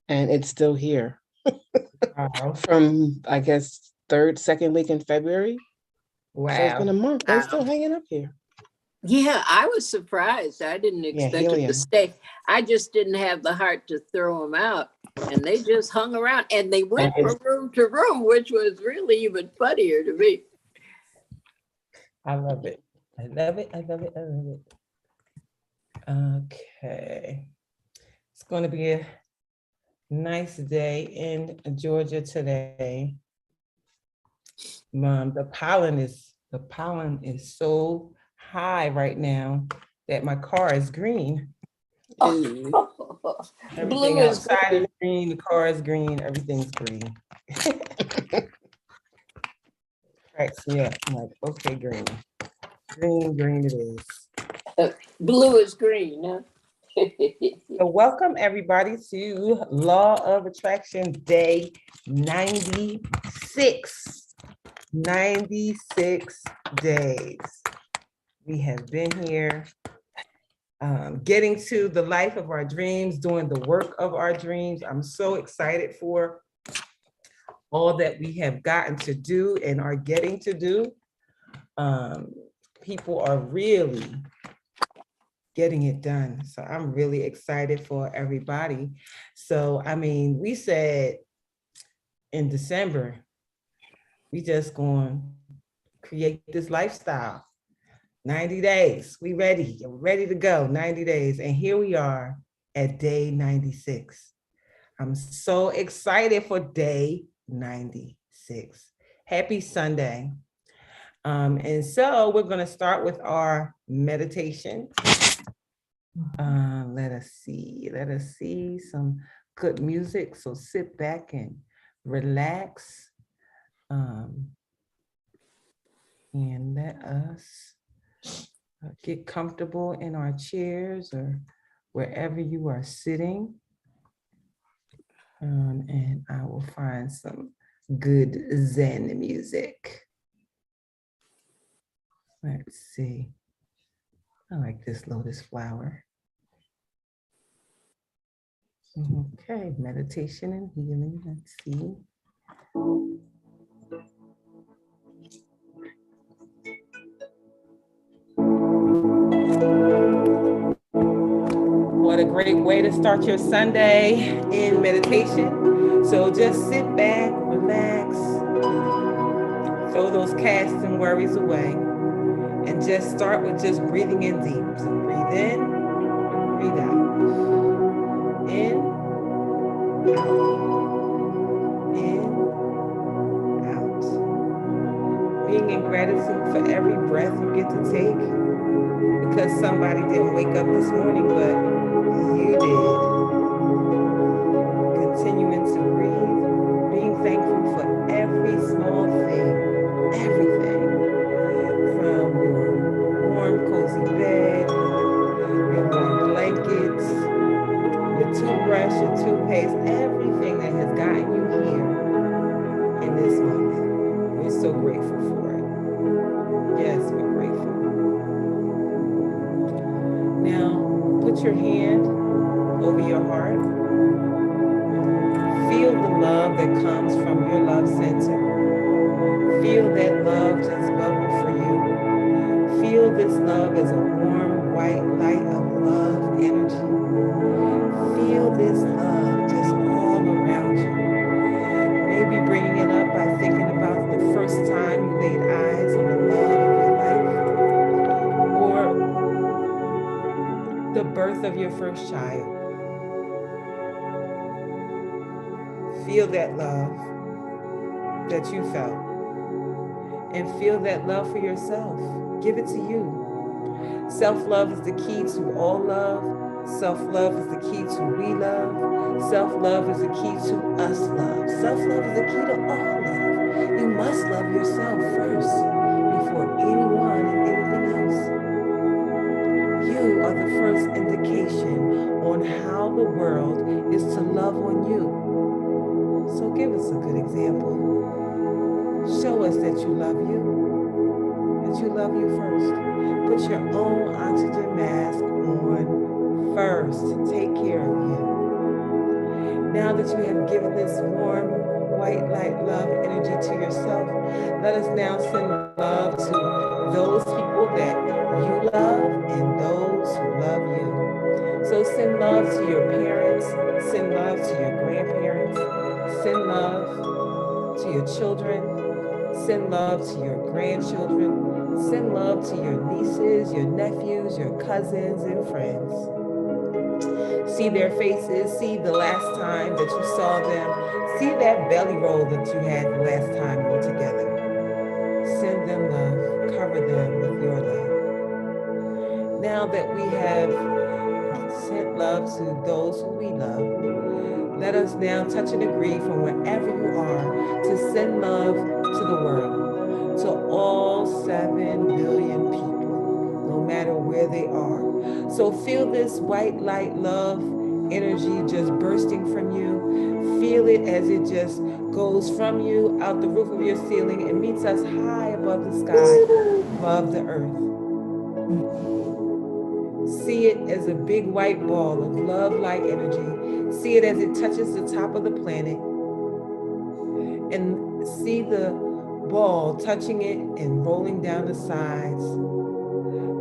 and it's still here Wow. from, I guess, second week in February. So it's been Wow. a month. They're still hanging up here. Yeah, I was surprised. I didn't Yeah, expect it to helium. stay. I just didn't have the heart to throw them out. And they just hung around and they went And from room to room, which was really even funnier to me. I love it. I love it. I love it. I love it. Okay. It's going to be a nice day in Georgia today. The pollen is so high right now that my car is green. Ooh. Everything Blue is outside green. is green, the car is green, everything's green. Cracks me up. I'm like, okay, green. Green it is. Blue is green, huh? So welcome everybody to Law of Attraction Day 96. 96 days. We have been here getting to the life of our dreams, doing the work of our dreams. I'm so excited for all that we have gotten to do and are getting to do. People are really getting it done. So I'm really excited for everybody. So, I mean, we said in December, we just going to create this lifestyle. 90 days, we're ready to go, 90 days. And here we are at day 96. I'm so excited for day 96. Happy Sunday. And so we're going to start with our meditation. Let us see some good music. So sit back and relax. And let us get comfortable in our chairs or wherever you are sitting. And I will find some good Zen music. Let's see. I like this lotus flower. Okay, meditation and healing. Let's see. What a great way to start your Sunday in meditation. So just sit back, relax, throw those casts and worries away, and just start with just breathing in deep. So breathe in, breathe out. In, out. Being in gratitude for every breath you get to take, because somebody didn't wake up this morning, but you did. Continuing to breathe, being thankful for every small thing, everything, from your warm, cozy bed, your warm blankets, your toothbrush, your toothpaste, everything that has gotten you here in this moment. We're so grateful for it. Yes, we're grateful. Now, put your hand over your heart. Feel the love that comes from your love center. Feel that love just bubble for you. Feel this love as a warm white light of love energy. Feel this love just all around you. Maybe bringing it up by thinking about the first time you laid eyes on the love of your life, or the birth of your first child. Feel that love that you felt, and feel that love for yourself. Give it to you. Self-love is the key to all love. Self-love is the key to we love. Self-love is the key to us love. Self-love is the key to all love. You must love yourself first before anyone and anything else. You are the first indication on how the world is to love on you. So give us a good example. Show us that you love you. That you love you first. Put your own oxygen mask on first. Take care of you. Now that you have given this warm, white light love energy to yourself, let us now send love to those people that you love and those who love you. So send love to your parents, send love to your grandparents, send love to your children, send love to your grandchildren, send love to your nieces, your nephews, your cousins, and friends. See their faces, see the last time that you saw them, see that belly roll that you had the last time you were together. Send them love, cover them with your love. Now that we have sent love to those who we love, let us now touch and agree from wherever you are to send love to the world, to all 7 billion people, no matter where they are. So feel this white light love energy just bursting from you. Feel it as it just goes from you out the roof of your ceiling and meets us high above the sky, above the earth. See it as a big white ball of love light energy. See it as it touches the top of the planet. And see the ball touching it and rolling down the sides,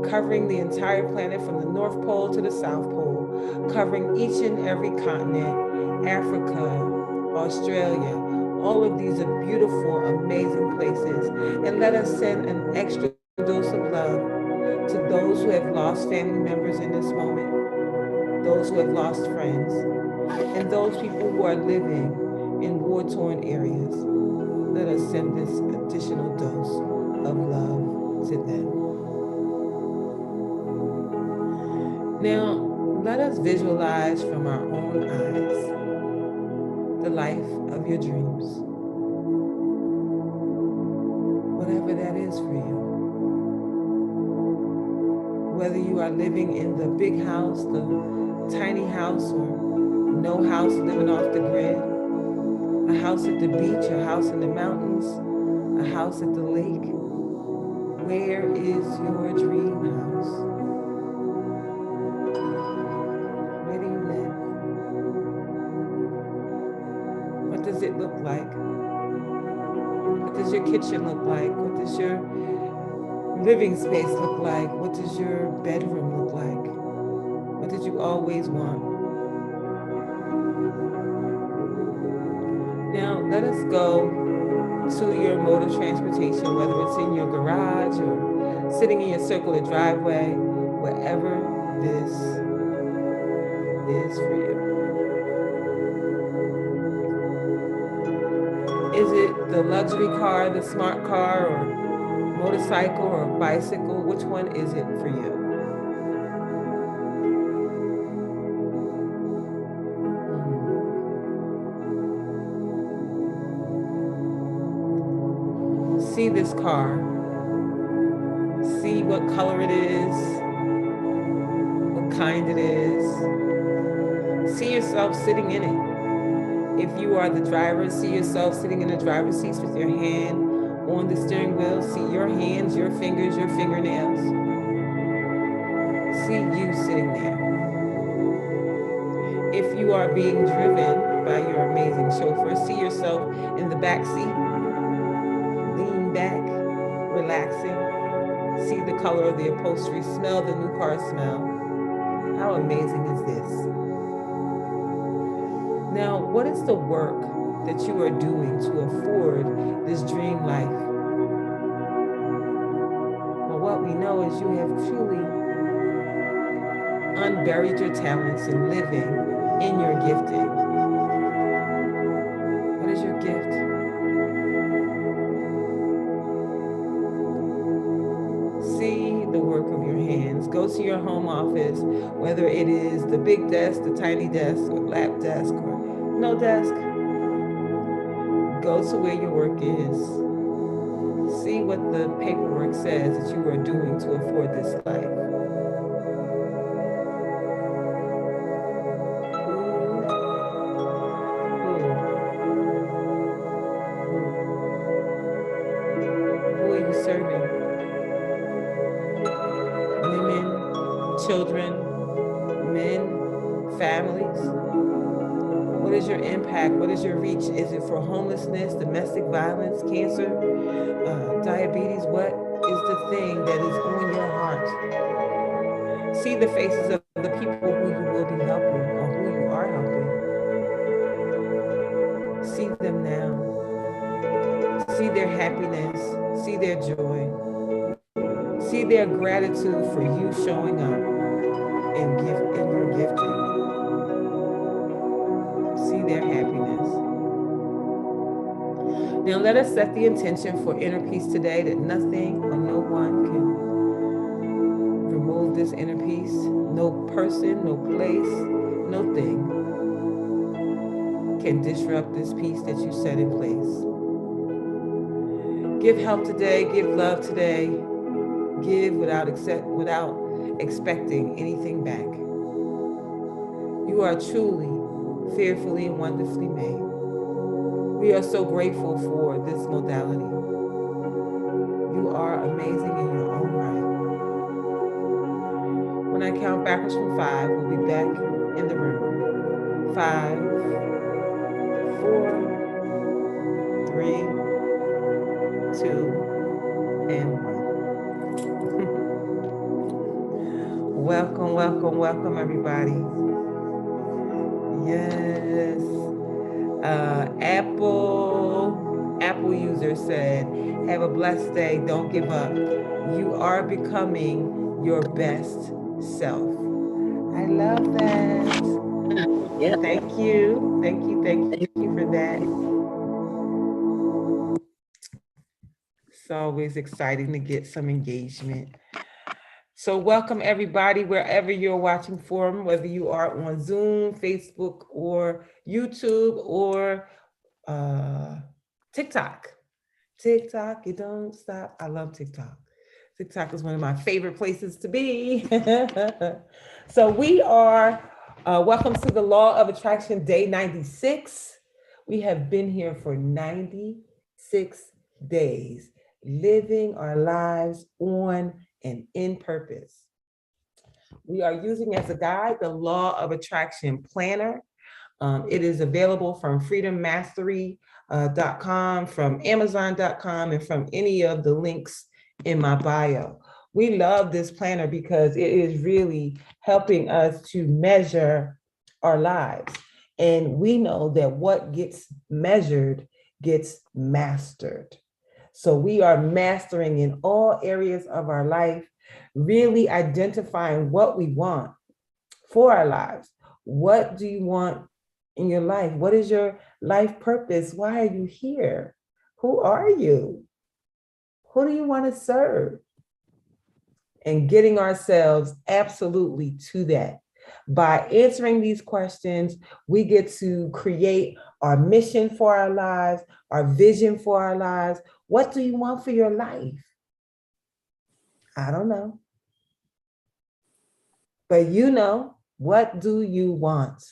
covering the entire planet from the North Pole to the South Pole, covering each and every continent, Africa, Australia. All of these are beautiful, amazing places. And let us send an extra dose of love to those who have lost family members in this moment, those who have lost friends, and those people who are living in war-torn areas. Let us send this additional dose of love to them. Now, let us visualize from our own eyes the life of your dreams, whatever that is for you. Whether you are living in the big house, the tiny house, or no house, living off the grid, a house at the beach, a house in the mountains, a house at the lake. Where is your dream house? Where do you live? What does it look like? What does your kitchen look like? What does your living space look like? What does your bedroom look like? What did you always want? Now, let us go to your mode of transportation, whether it's in your garage or sitting in your circular driveway, wherever this is for you. Is it the luxury car, the smart car, or motorcycle or bicycle? Which one is it for you? See this car. See what color it is, what kind it is. See yourself sitting in it. If you are the driver, see yourself sitting in the driver's seat with your hand on the steering wheel. See your hands, your fingers, your fingernails. See you sitting there. If you are being driven by your amazing chauffeur, see yourself in the back seat. Lean back, relaxing. See the color of the upholstery, smell the new car smell. How amazing is this? Now, what is the work that you are doing to afford this dream life? Well, what we know is you have truly unburied your talents and living in your gifting. What is your gift? See the work of your hands. Go to your home office, whether it is the big desk, the tiny desk, or lap desk, or no desk. Go to where your work is. See what the paperwork says that you are doing to afford this life. Who are you serving? Women, children, men, families? What is is your impact? What is your reach? Is it for homelessness, domestic violence, cancer, diabetes? What is the thing that is on your heart? See the faces of the people who you will be helping or who you are helping. See them now. See their happiness. See their joy. See their gratitude for you showing up and your gifting. See their happiness. Now let us set the intention for inner peace today, that nothing or no one can remove this inner peace. No person, no place, no thing can disrupt this peace that you set in place. Give help today, give love today, give without expecting anything back. You are truly, fearfully, and wonderfully made. We are so grateful for this modality. You are amazing in your own right. When I count backwards from 5, we'll be back in the room. 5, 4, 3, 2, and 1. Welcome, welcome, welcome, everybody. Yes. Apple user said, have a blessed day. Don't give up. You are becoming your best self. I love that. Yeah. Thank you. Thank you. Thank you for that. It's always exciting to get some engagement. So welcome everybody, wherever you're watching from, whether you are on Zoom, Facebook, or YouTube, or TikTok. TikTok, you don't stop. I love TikTok. TikTok is one of my favorite places to be. So we are, welcome to the Law of Attraction Day 96. We have been here for 96 days, living our lives on and in purpose. We are using as a guide the Law of Attraction Planner. It is available from freedommastery.com, from amazon.com, and from any of the links in my bio. We love this planner because it is really helping us to measure our lives. And we know that what gets measured gets mastered. So we are mastering in all areas of our life, really identifying what we want for our lives. What do you want in your life? What is your life purpose? Why are you here? Who are you? Who do you want to serve? And getting ourselves absolutely to that. By answering these questions, we get to create our mission for our lives, our vision for our lives. What do you want for your life? I don't know. But you know, what do you want?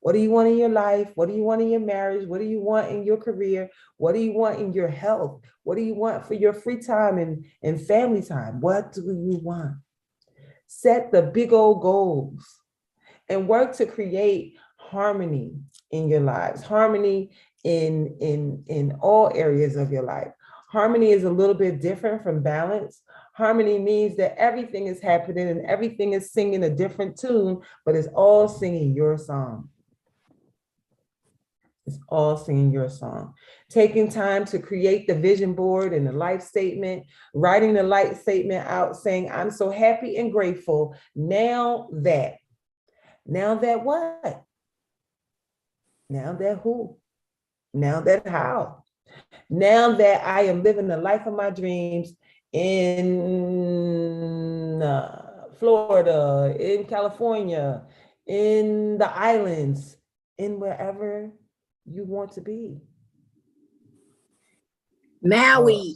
What do you want in your life? What do you want in your marriage? What do you want in your career? What do you want in your health? What do you want for your free time and family time? What do you want? Set the big old goals and work to create harmony in your lives, harmony in all areas of your life. Harmony is a little bit different from balance. Harmony means that everything is happening and everything is singing a different tune, but it's all singing your song. It's all singing your song. Taking time to create the vision board and the life statement, writing the life statement out, saying, I'm so happy and grateful now that. Now that what? Now that who? Now that how? Now that I am living the life of my dreams in Florida, in California, in the islands, in wherever you want to be. Maui.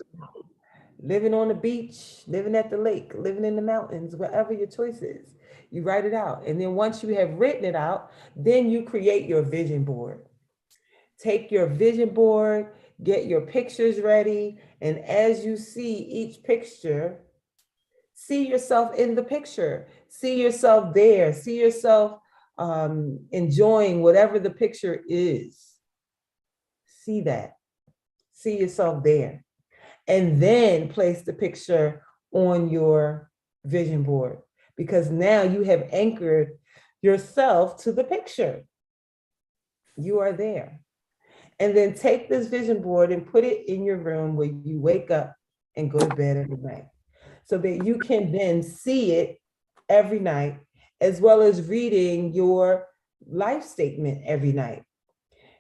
Living on the beach, living at the lake, living in the mountains, wherever your choice is. You write it out. And then once you have written it out, then you create your vision board. Take your vision board, get your pictures ready. And as you see each picture, see yourself in the picture. See yourself there. See yourself enjoying whatever the picture is. See that. See yourself there. And then place the picture on your vision board, because now you have anchored yourself to the picture. You are there. And then take this vision board and put it in your room where you wake up and go to bed every night, so that you can then see it every night, as well as reading your life statement every night.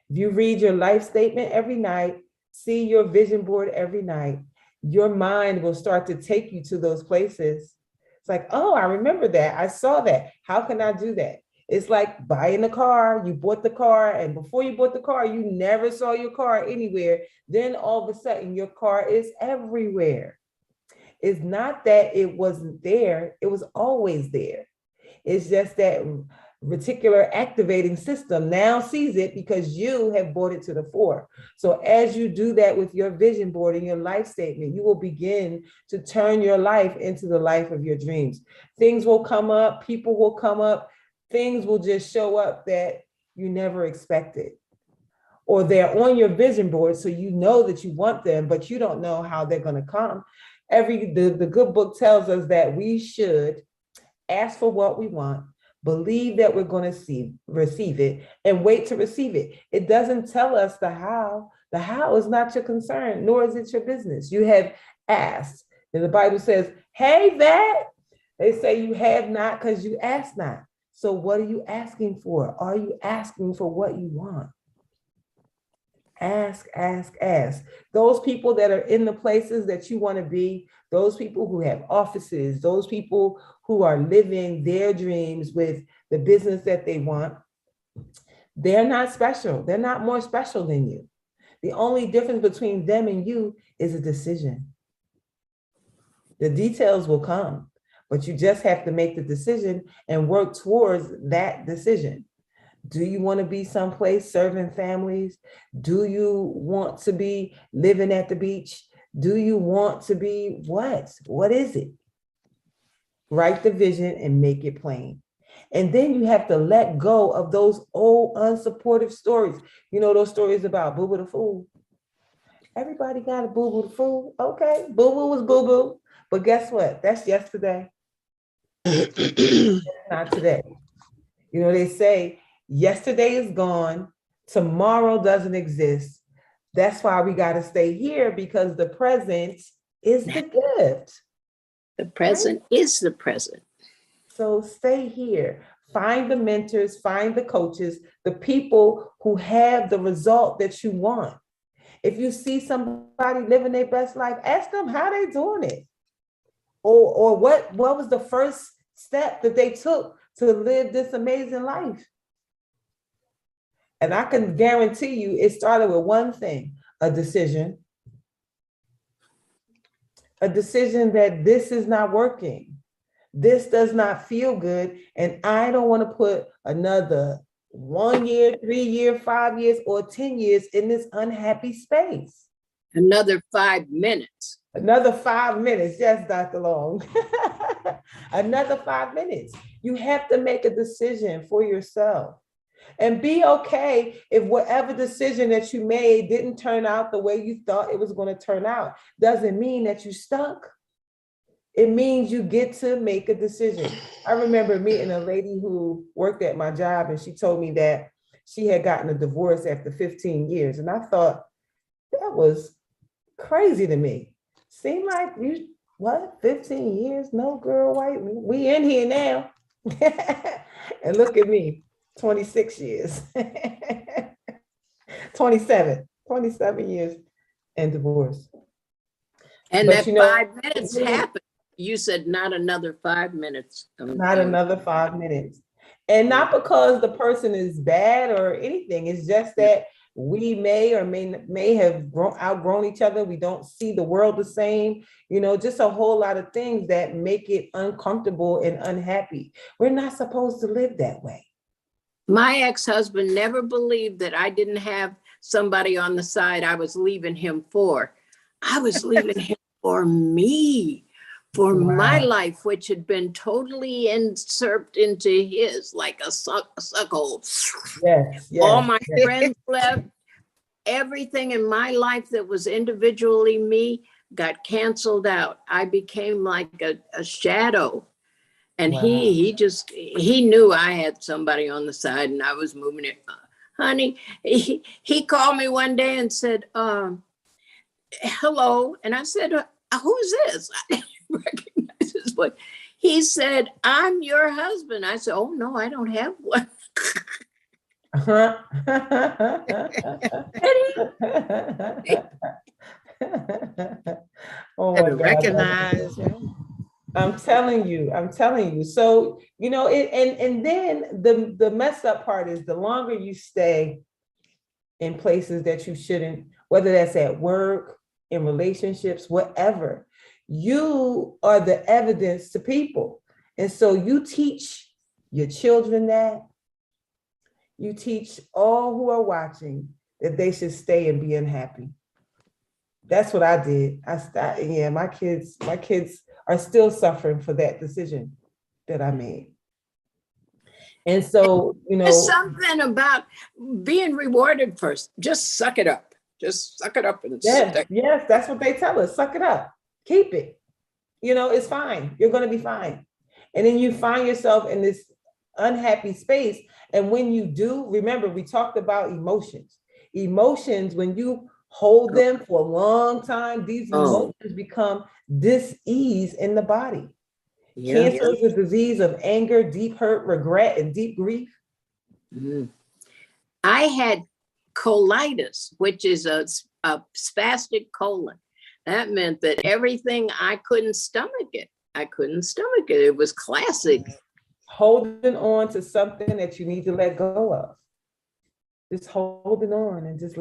If you read your life statement every night, see your vision board every night, your mind will start to take you to those places. It's like, oh, I remember that. I saw that. How can I do that? It's like buying a car. You bought the car, and before you bought the car, you never saw your car anywhere. Then all of a sudden, your car is everywhere. It's not that it wasn't there. It was always there. It's just that reticular activating system now sees it because you have brought it to the fore. So as you do that with your vision board and your life statement, you will begin to turn your life into the life of your dreams. Things will come up, people will come up, things will just show up that you never expected. Or they're on your vision board, so you know that you want them, but you don't know how they're going to come. The good book tells us that we should ask for what we want, believe that we're going to receive it, and wait to receive it. It doesn't tell us the how. The how is not your concern, nor is it your business. You have asked. And the Bible says, hey, that. They say you have not because you ask not. So what are you asking for? Are you asking for what you want? Ask, ask, ask. Those people that are in the places that you want to be, those people who have offices, those people who are living their dreams with the business that they want, they're not special. They're not more special than you. The only difference between them and you is a decision. The details will come, but you just have to make the decision and work towards that decision. Do you want to be someplace serving families? Do you want to be living at the beach? Do you want to be what? What is it? Write the vision and make it plain. And then you have to let go of those old unsupportive stories. You know, those stories about Boo Boo the Fool. Everybody got a Boo Boo the Fool. Okay, Boo Boo was Boo Boo. But guess what? That's yesterday. Not today. You know, they say, yesterday is gone, tomorrow doesn't exist. That's why we got to stay here, because the present is the gift. The present is the present. So stay here. Find the mentors, find the coaches, the people who have the result that you want. If you see somebody living their best life, ask them how they doing it. Or what was the first step that they took to live this amazing life. And I can guarantee you it started with one thing, a decision. A decision that this is not working. This does not feel good. And I don't want to put another 1 year, 3 years, 5 years, or 10 years in this unhappy space. Another 5 minutes. Another 5 minutes. Yes, Dr. Long. Another 5 minutes. You have to make a decision for yourself. And be okay if whatever decision that you made didn't turn out the way you thought it was going to turn out. Doesn't mean that you're stuck. It means you get to make a decision. I remember meeting a lady who worked at my job, and she told me that she had gotten a divorce after 15 years. And I thought, that was crazy to me. Seemed like you, what, 15 years? No, girl, white, we in here now. And look at me, 26 years. 27 years and divorce. And But that 5 minutes happened. You said not another 5 minutes. Not another 5 minutes. And not because the person is bad or anything. It's just that we may or may have outgrown each other. We don't see the world the same. You know, just a whole lot of things that make it uncomfortable and unhappy. We're not supposed to live that way. My ex-husband never believed that I didn't have somebody on the side I was leaving him for. I was leaving him for me, for my Wow. life, which had been totally inserted into his, like a suck hole. Yes, All yes, my yes. friends left. Everything in my life that was individually me got canceled out. I became like a shadow. And Wow. he knew I had somebody on the side and I was moving it. Honey, he called me one day and said, hello. And I said, who's this? I didn't recognize his voice. He said, I'm your husband. I said, oh no, I don't have one. Oh Had my to God. recognize, right? I'm telling you. So, and then the messed up part is the longer you stay in places that you shouldn't, whether that's at work, in relationships, whatever, you are the evidence to people. And so you teach your children that, you teach all who are watching that they should stay and be unhappy. That's what I did. My kids are still suffering for that decision that I made. And so, There's something about being rewarded first. Just suck it up. Just suck it up and yes, that's what they tell us. Suck it up. Keep it. It's fine. You're going to be fine. And then you find yourself in this unhappy space. And when you do, remember, we talked about emotions. Emotions, when you hold them for a long time, these emotions become dis-ease in the body. Yeah. Cancer is a disease of anger, deep hurt, regret, and deep grief. Mm-hmm. I had colitis, which is a spastic colon. That meant that everything, I couldn't stomach it. It was classic. Holding on to something that you need to let go of. Just holding on and just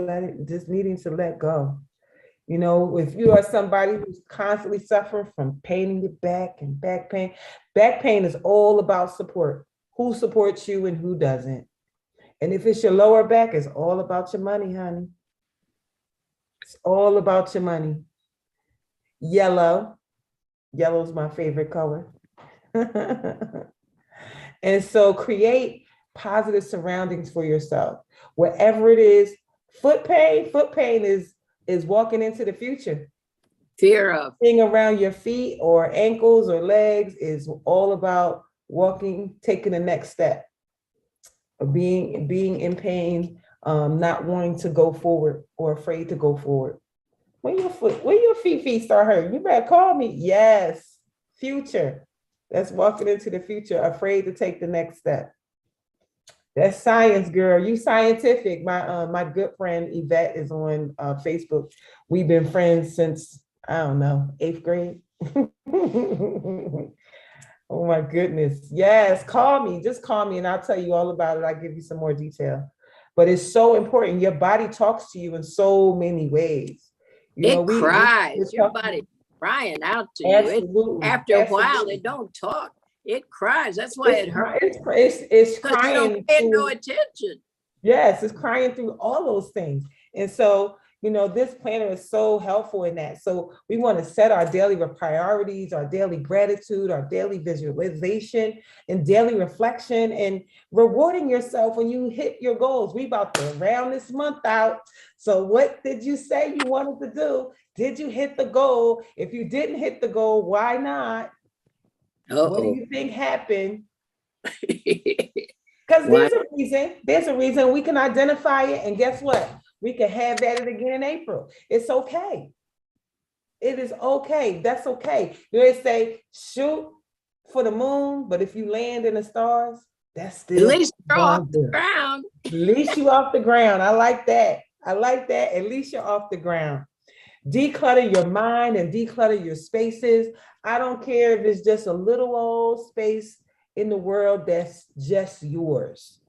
needing to let go. If you are somebody who's constantly suffering from pain in your back and back pain is all about support. Who supports you and who doesn't? And if it's your lower back, it's all about your money, honey. It's all about your money. Yellow's my favorite color. And so create positive surroundings for yourself. Whatever it is, foot pain is walking into the future. Fear of being around your feet or ankles or legs is all about walking, taking the next step, of being in pain, not wanting to go forward or afraid to go forward. When your feet start hurting, you better call me. Yes, future. That's walking into the future, afraid to take the next step. That's science, girl. You scientific. My good friend Yvette is on Facebook. We've been friends since, I don't know, 8th grade. Oh my goodness. Yes, call me. Just call me and I'll tell you all about it. I'll give you some more detail. But it's so important. Your body talks to you in so many ways. It cries. Your body crying out to you. After a while, it don't talk. It cries. That's why it hurts. It's crying. You don't pay no attention. Yes, it's crying through all those things. And so, this planner is so helpful in that. So we want to set our daily priorities, our daily gratitude, our daily visualization, and daily reflection, and rewarding yourself when you hit your goals. We about to round this month out. So what did you say you wanted to do? Did you hit the goal? If you didn't hit the goal, why not? What do you think happened? Because there's a reason we can identify it. And guess what? We can have that again in April. It's okay. It is okay. That's okay. They say shoot for the moon, but if you land in the stars, that's still at least you're off the ground. At least you off the ground. I like that. At least you're off the ground. Declutter your mind and declutter your spaces. I don't care if it's just a little old space in the world that's just yours.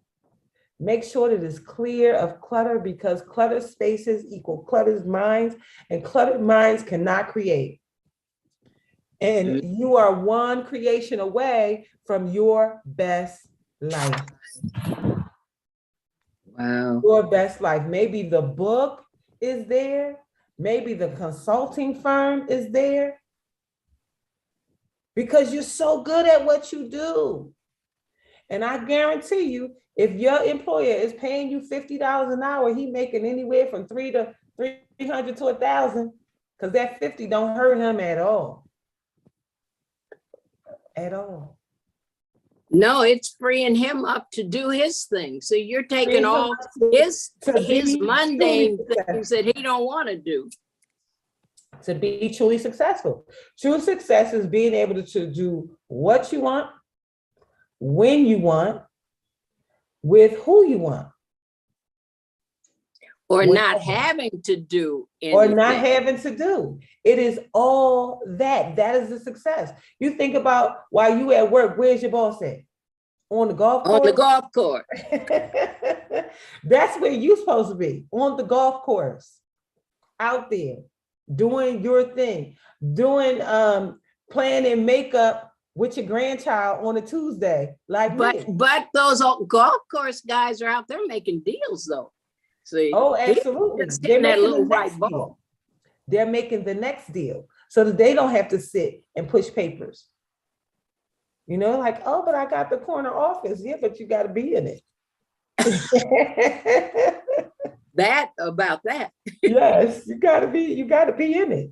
Make sure that it's clear of clutter, because cluttered spaces equal cluttered minds, and cluttered minds cannot create. And you are one creation away from your best life. Wow. Your best life. Maybe the book is there. Maybe the consulting firm is there. because you're so good at what you do. And I guarantee you, if your employer is paying you $50 an hour, he making anywhere from 300 to 1,000, because that 50 don't hurt him at all. At all. No, it's freeing him up to do his thing. So you're taking all his mundane things that he don't want to do. To be truly successful. True success is being able to do what you want, when you want, with who you want. Or not having to do anything. Or not having to do. It is all that. That is the success. You think about while you at work, where's your boss at? On the golf course? On the golf course. That's where you're supposed to be, on the golf course, out there, doing your thing, doing planning makeup with your grandchild on a Tuesday, like me. But those golf course guys are out there making deals though. See, oh, absolutely. They're that making little the next white ball. deal. They're making the next deal so that they don't have to sit and push papers. You know, like, oh, but I got the corner office. Yeah, but you got to be in it. About that. Yes, you got to be in it.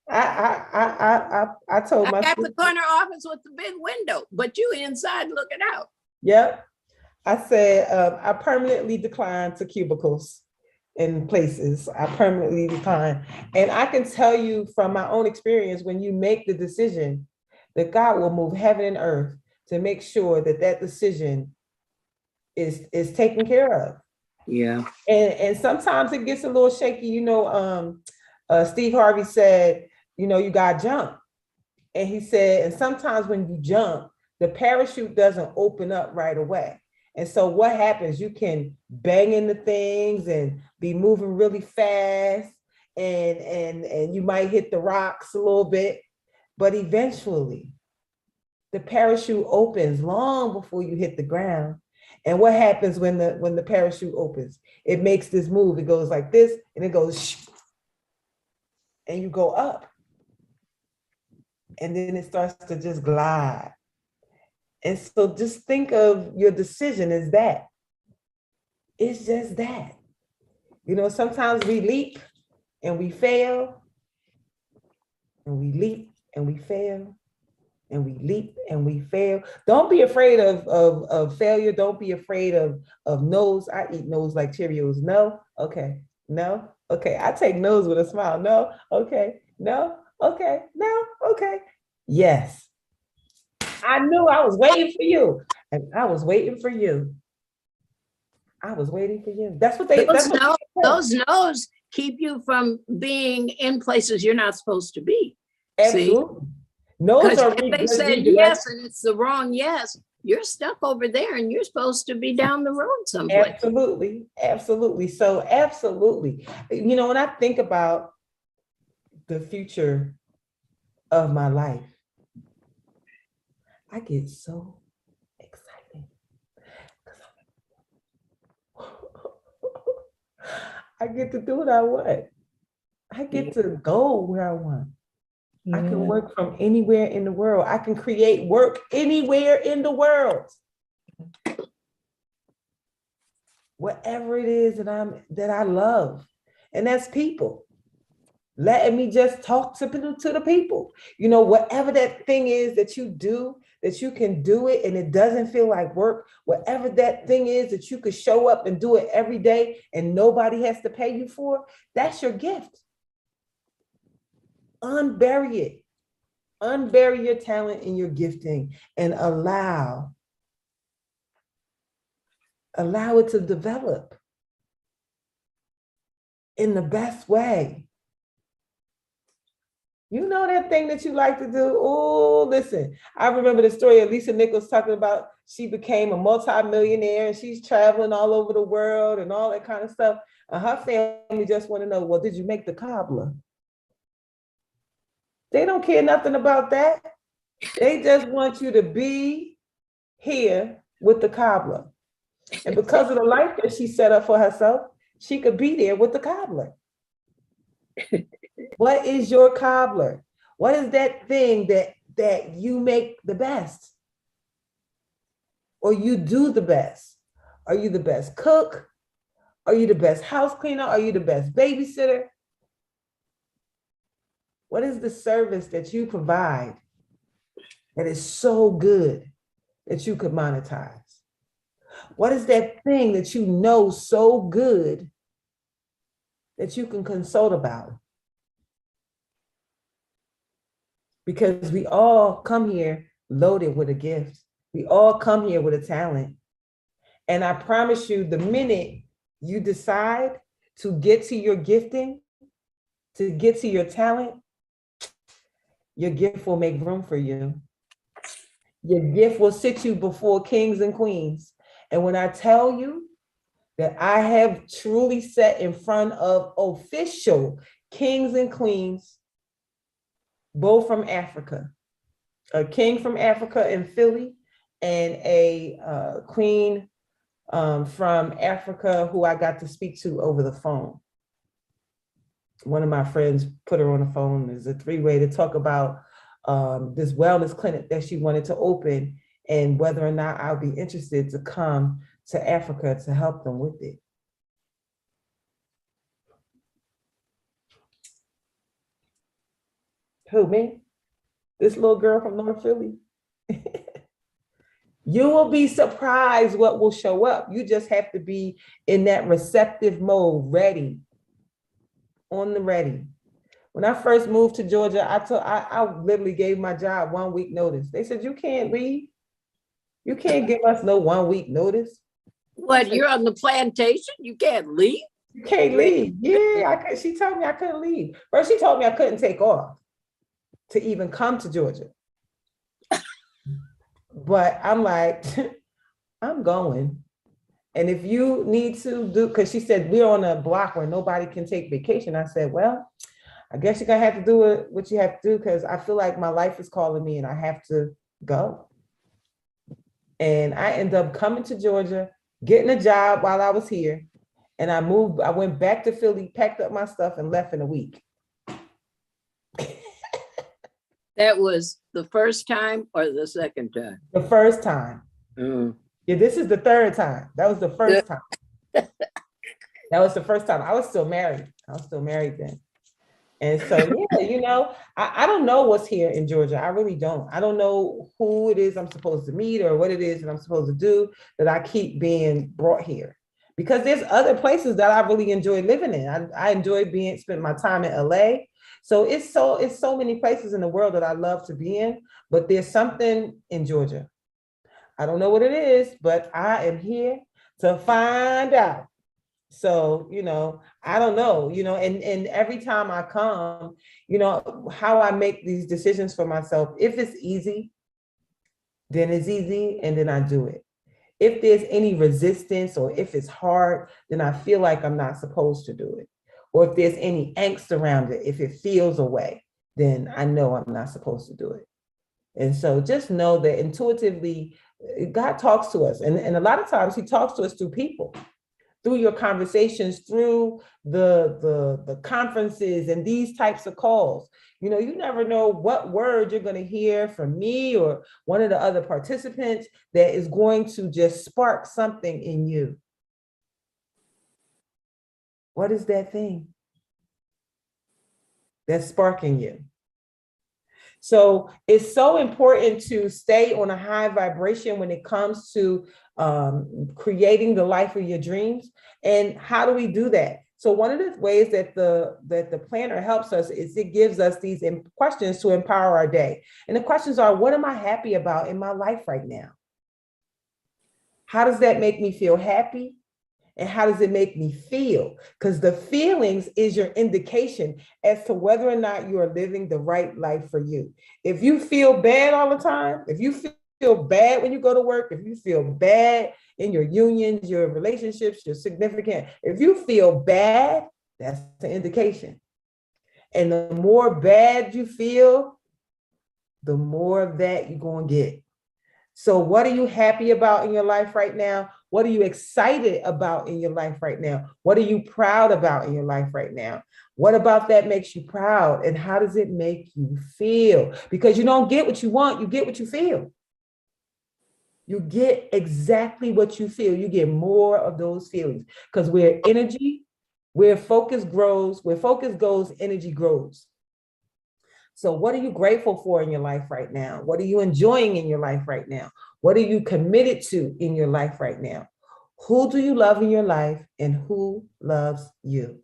I told I my got the corner office with the big window, but you inside looking out. Yep. I said, I permanently decline to cubicles in places. I permanently decline. And I can tell you from my own experience, when you make the decision, that God will move heaven and earth to make sure that that decision is taken care of. Yeah. And sometimes it gets a little shaky. You know, Steve Harvey said, you know, you got to jump. And he said, and sometimes when you jump, the parachute doesn't open up right away. And so what happens, you can bang into things and be moving really fast, and you might hit the rocks a little bit, but eventually the parachute opens long before you hit the ground. And what happens when the parachute opens? It makes this move. It goes like this, and it goes, and you go up. And then it starts to just glide. And so just think of your decision as that. It's just that. You know, sometimes we leap and we fail, and we leap and we fail, and we leap and we fail. Don't be afraid of failure. Don't be afraid of no's. I eat no's like Cheerios. No, okay, no, okay. I take no's with a smile. No, okay, no, okay, no, okay. Yes. I knew I was waiting for you. And I was waiting for you. I was waiting for you. That's what they those no's keep you from being in places you're not supposed to be. Absolutely. No's are if they said yes and it's the wrong yes, you're stuck over there and you're supposed to be down the road someplace. Absolutely. Absolutely. So absolutely. You know, when I think about the future of my life, I get so excited because I get to do what I want. I get to go where I want. Yeah. I can work from anywhere in the world. I can create work anywhere in the world. Whatever it is that I love, and that's people. Letting me just talk to the people. You know, whatever that thing is that you do, that you can do it and it doesn't feel like work. Whatever that thing is that you could show up and do it every day and nobody has to pay you for, that's your gift. Unbury it. Unbury your talent and your gifting and allow it to develop in the best way. You know that thing that you like to do? Oh, listen, I remember the story of Lisa Nichols talking about she became a multi-millionaire and she's traveling all over the world and all that kind of stuff. And her family just want to know, well, did you make the cobbler? They don't care nothing about that. They just want you to be here with the cobbler. And because of the life that she set up for herself, she could be there with the cobbler. What is your cobbler? What is that thing that that you make the best, or you do the best? Are you the best cook? Are you the best house cleaner? Are you the best babysitter? What is the service that you provide that is so good that you could monetize? What is that thing that you know so good that you can consult about? Because we all come here loaded with a gift. We all come here with a talent. And I promise you, the minute you decide to get to your gifting, to get to your talent, your gift will make room for you. Your gift will sit you before kings and queens. And when I tell you that I have truly sat in front of official kings and queens, both from Africa, a king from Africa in Philly and a queen from Africa who I got to speak to over the phone. One of my friends put her on the phone. There's a three-way to talk about this wellness clinic that she wanted to open and whether or not I'll be interested to come to Africa to help them with it. Who, me? This little girl from North Philly? You will be surprised what will show up. You just have to be in that receptive mode, ready, on the ready. When I first moved to Georgia, I literally gave my job 1 week notice. They said, you can't leave. You can't give us no 1 week notice. What, you're on the plantation? You can't leave? You can't leave. Yeah, she told me I couldn't leave. First, she told me I couldn't take off to even come to Georgia. But I'm like, I'm going. And if you need to do, because she said, we're on a block where nobody can take vacation. I said, well, I guess you're gonna have to do what you have to do, because I feel like my life is calling me and I have to go. And I ended up coming to Georgia, getting a job while I was here. And I went back to Philly, packed up my stuff and left in a week. That was the first time or the second time? The first time. Mm. Yeah, this is the third time. That was the first time. That was the first time. I was still married. Then. And so, yeah, I don't know what's here in Georgia. I really don't. I don't know who it is I'm supposed to meet or what it is that I'm supposed to do that I keep being brought here. Because there's other places that I really enjoy living in. I enjoy spend my time in LA. So it's so many places in the world that I love to be in, but there's something in Georgia. I don't know what it is, but I am here to find out. So, I don't know, and every time I come, how I make these decisions for myself, if it's easy, then it's easy, and then I do it. If there's any resistance or if it's hard, then I feel like I'm not supposed to do it. Or if there's any angst around it, if it feels away, then I know I'm not supposed to do it. And so just know that intuitively, God talks to us. And a lot of times he talks to us through people, through your conversations, through the conferences and these types of calls. You never know what word you're going to hear from me or one of the other participants that is going to just spark something in you. What is that thing that's sparking you? So it's so important to stay on a high vibration when it comes to creating the life of your dreams. And how do we do that? So one of the ways that the planner helps us is it gives us these questions to empower our day. And the questions are, what am I happy about in my life right now? How does that make me feel happy? And how does it make me feel? Because the feelings is your indication as to whether or not you are living the right life for you. If you feel bad all the time, if you feel bad when you go to work, if you feel bad in your unions, your relationships, your significant, if you feel bad, that's the indication. And the more bad you feel, the more of that you're going to get. So what are you happy about in your life right now? What are you excited about in your life right now? What are you proud about in your life right now? What about that makes you proud? And how does it make you feel? Because you don't get what you want, you get what you feel. You get exactly what you feel. You get more of those feelings because where energy, where focus goes, energy grows. So what are you grateful for in your life right now? What are you enjoying in your life right now? What are you committed to in your life right now? Who do you love in your life and who loves you?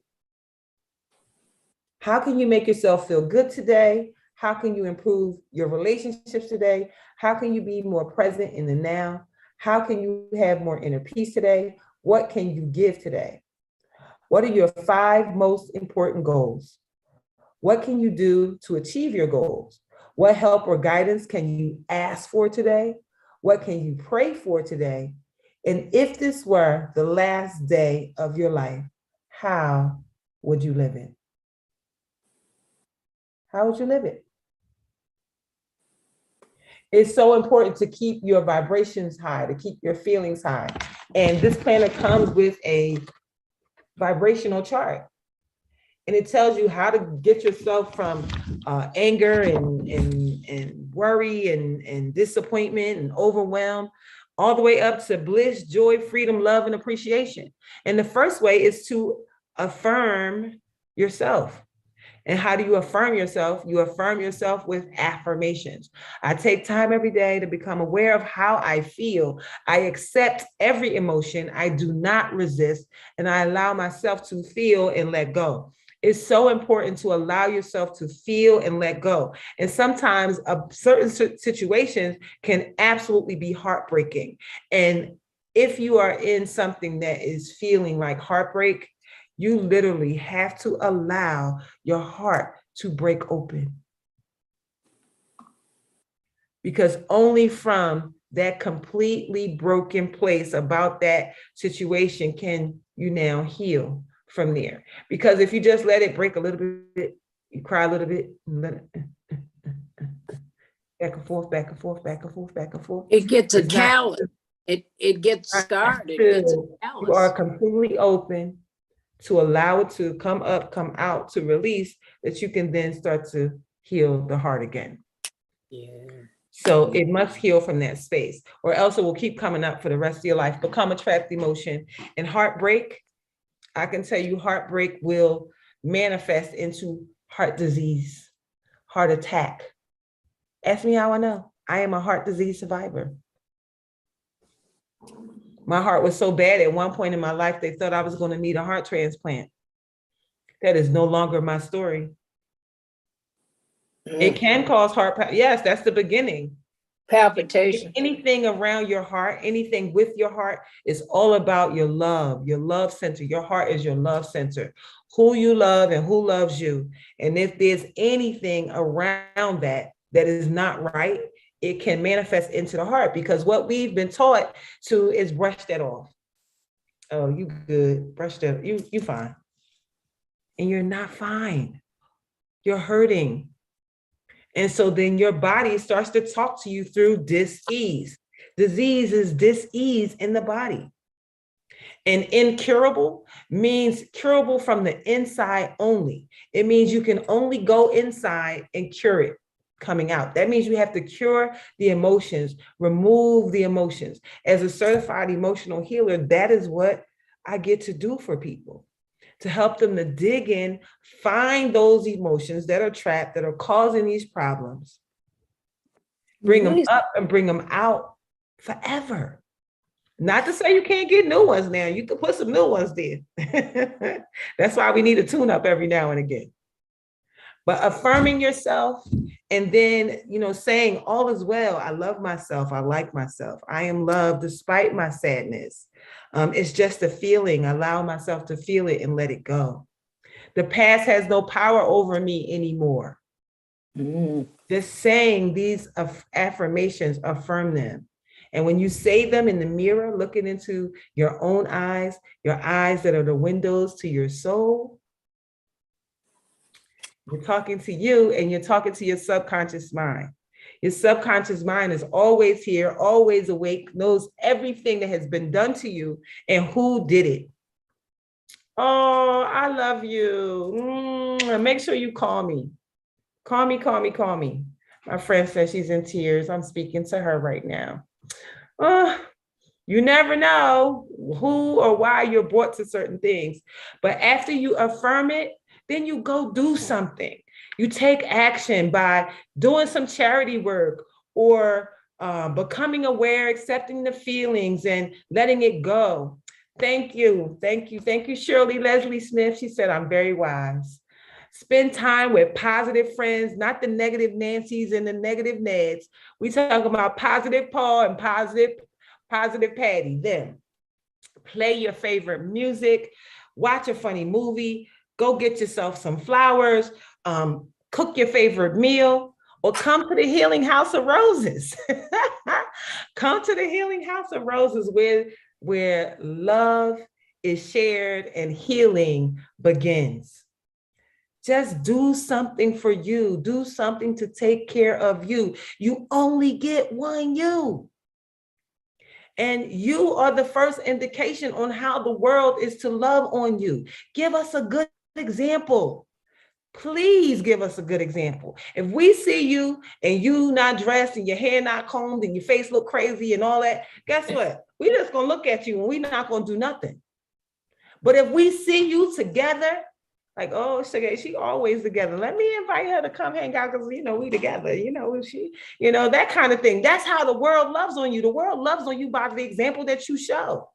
How can you make yourself feel good today? How can you improve your relationships today? How can you be more present in the now? How can you have more inner peace today? What can you give today? What are your 5 most important goals? What can you do to achieve your goals? What help or guidance can you ask for today? What can you pray for today? And if this were the last day of your life, how would you live it? How would you live it? It's so important to keep your vibrations high, to keep your feelings high. And this planner comes with a vibrational chart. And it tells you how to get yourself from anger and worry and disappointment and overwhelm, all the way up to bliss, joy, freedom, love, and appreciation. And the first way is to affirm yourself. And how do you affirm yourself? You affirm yourself with affirmations. I take time every day to become aware of how I feel. I accept every emotion. I do not resist, and I allow myself to feel and let go. It's so important to allow yourself to feel and let go. And sometimes certain situations can absolutely be heartbreaking. And if you are in something that is feeling like heartbreak, you literally have to allow your heart to break open. Because only from that completely broken place about that situation can you now heal from there. Because if you just let it break a little bit, you cry a little bit, and let it back and forth, back and forth, back and forth, back and forth. It gets a callus. It gets scarred. It gets a callus. You are completely open to allow it to come up, come out, to release, that you can then start to heal the heart again. Yeah. So it must heal from that space, or else it will keep coming up for the rest of your life, become a trapped emotion. And heartbreak, I can tell you, heartbreak will manifest into heart disease, heart attack. Ask me how I know. I am a heart disease survivor. My heart was so bad at one point in my life, they thought I was going to need a heart transplant. That is no longer my story. It can cause heart, yes, that's the beginning. Palpitation. Anything around your heart, anything with your heart is all about your love center. Your heart is your love center. Who you love and who loves you. And if there's anything around that is not right, it can manifest into the heart, because what we've been taught to is brush that off. Oh, you good, brush that, you fine. And you're not fine. You're hurting. And so then your body starts to talk to you through dis-ease. Disease is dis-ease in the body. And incurable means curable from the inside only. It means you can only go inside and cure it coming out. That means you have to cure the emotions, remove the emotions. As a certified emotional healer, that is what I get to do for people, to help them to dig in, find those emotions that are trapped, that are causing these problems, bring them up and bring them out forever. Not to say you can't get new ones now. You can put some new ones there. That's why we need a tune-up every now and again. But affirming yourself, and then, saying all is well. I love myself. I like myself. I am loved despite my sadness. It's just a feeling. Allow myself to feel it and let it go. The past has no power over me anymore. Just saying these affirmations, affirm them. And when you say them in the mirror, looking into your own eyes, your eyes that are the windows to your soul, you're talking to you and you're talking to your subconscious mind. Your subconscious mind is always here, always awake, knows everything that has been done to you and who did it. Oh, I love you. Make sure you call me. Call me, call me, call me. My friend says she's in tears. I'm speaking to her right now. You never know who or why you're brought to certain things. But after you affirm it, then you go do something. You take action by doing some charity work or becoming aware, accepting the feelings and letting it go. Thank you. Thank you. Thank you, Shirley Leslie Smith. She said, I'm very wise. Spend time with positive friends, not the negative Nancys and the negative Neds. We talk about positive Paul and positive Patty. Then play your favorite music, watch a funny movie, go get yourself some flowers, cook your favorite meal, or come to the Healing House of Roses. Come to the Healing House of Roses where love is shared and healing begins. Just do something for you. Do something to take care of you. You only get one you. And you are the first indication on how the world is to love on you. Give us a good example. Please give us a good example. If we see you and you not dressed and your hair not combed and your face look crazy and all that, guess what? We just gonna look at you and we're not gonna do nothing. But if we see you together, like, oh, she always together. Let me invite her to come hang out because, we together, that kind of thing. That's how the world loves on you. The world loves on you by the example that you show.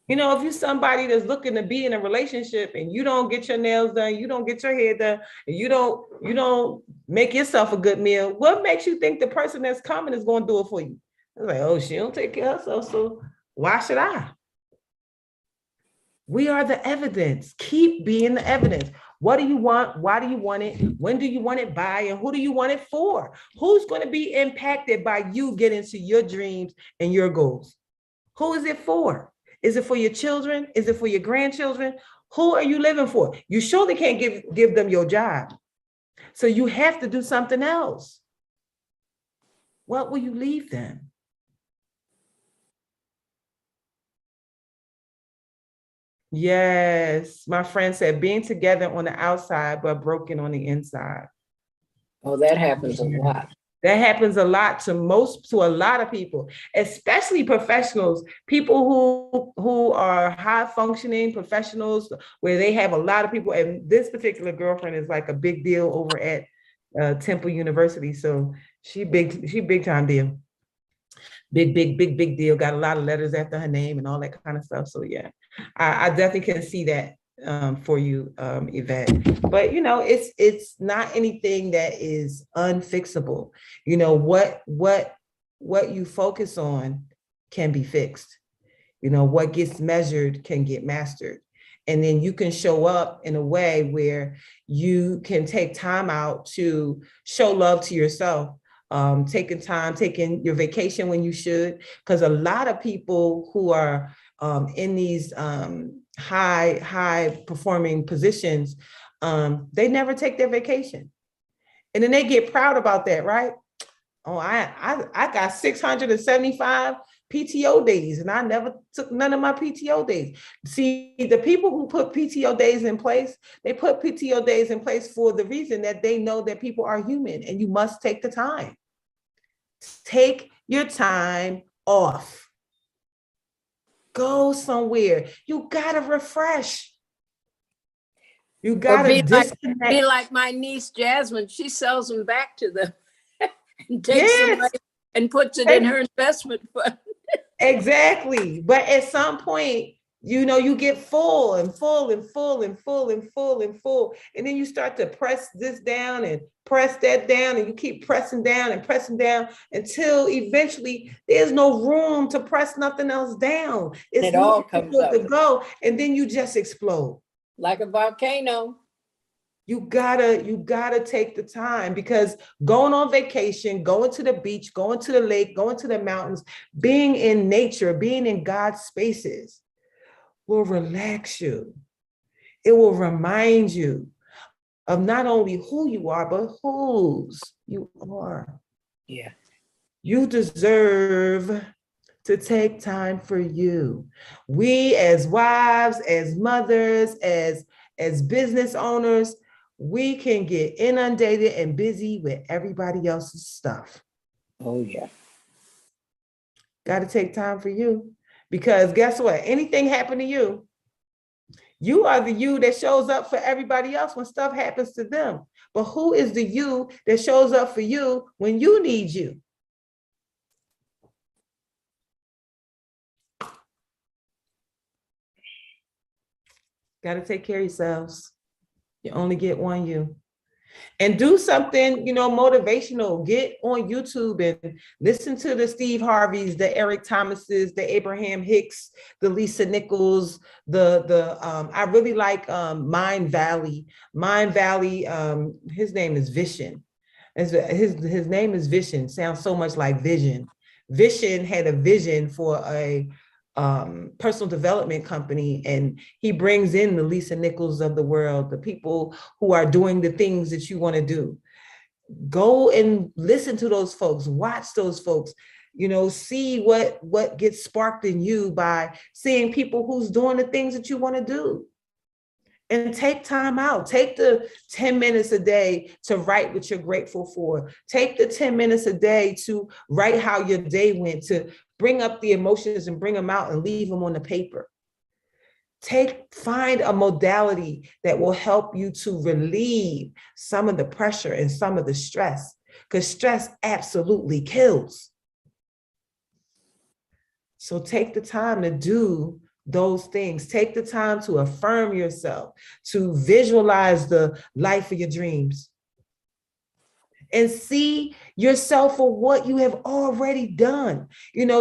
If you're somebody that's looking to be in a relationship and you don't get your nails done, you don't get your hair done, and you don't make yourself a good meal, what makes you think the person that's coming is going to do it for you? It's like, oh, she don't take care of herself, so why should I? We are the evidence. Keep being the evidence. What do you want? Why do you want it? When do you want it by? And who do you want it for? Who's going to be impacted by you getting to your dreams and your goals? Who is it for? Is it for your children? Is it for your grandchildren? Who are you living for? You surely can't give them your job. So you have to do something else. What will you leave them? Yes, my friend said being together on the outside, but broken on the inside. Oh, that happens a lot. That happens a lot to a lot of people, especially professionals, people who are high functioning professionals where they have a lot of people. And this particular girlfriend is like a big deal over at Temple University. So she big time deal. Big deal. Got a lot of letters after her name and all that kind of stuff. So yeah, I definitely can see that for you, Yvette. But it's not anything that is unfixable. What you focus on can be fixed. What gets measured can get mastered. And then you can show up in a way where you can take time out to show love to yourself. Taking your vacation when you should, because a lot of people who are in these high performing positions, they never take their vacation, and then they get proud about that, right? Oh, I got 675 PTO days, and I never took none of my PTO days. See, the people who put PTO days in place, they put PTO days in place for the reason that they know that people are human, and you must take the time. Take your time off. Go somewhere. You gotta refresh. You gotta disconnect. Be like my niece Jasmine. She sells them back to them and takes them away and puts it in her investment fund. Exactly. But at some point, you get full and full and full and full and full and full. And then you start to press this down and press that down, and you keep pressing down until eventually there's no room to press nothing else down. It all comes up to go, and then you just explode. Like a volcano. You gotta take the time, because going on vacation, going to the beach, going to the lake, going to the mountains, being in nature, being in God's spaces will relax you. It will remind you of not only who you are, but whose you are. Yeah. You deserve to take time for you. We as wives, as mothers, as business owners, we can get inundated and busy with everybody else's stuff. Oh, yeah. Got to take time for you, because guess what? Anything happen to you, you are the you that shows up for everybody else when stuff happens to them. But who is the you that shows up for you when you need you? Got to take care of yourselves. You only get one you. And do something, motivational. Get on YouTube and listen to the Steve Harveys, the Eric Thomases, the Abraham Hicks, the Lisa Nichols, I really like Mind Valley. Mind Valley, his name is Vishen. His name is Vision. Sounds so much like vision. Vision had a vision for a personal development company, and he brings in the Lisa Nichols of the world, the people who are doing the things that you want to do. Go and listen to those folks, watch those folks, see what gets sparked in you by seeing people who's doing the things that you want to do. And take time out. Take the 10 minutes a day to write what you're grateful for. Take the 10 minutes a day to write how your day went, to bring up the emotions and bring them out and leave them on the paper. Find a modality that will help you to relieve some of the pressure and some of the stress, because stress absolutely kills. So take the time to do those things. Take the time to affirm yourself, to visualize the life of your dreams, and see yourself for what you have already done.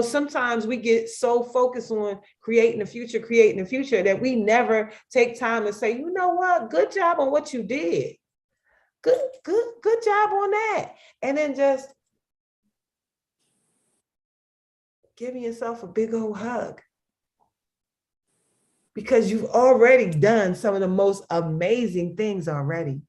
Sometimes we get so focused on creating the future that we never take time to say, you know what, good job on what you did. Good job on that. And then just giving yourself a big old hug, because you've already done some of the most amazing things already.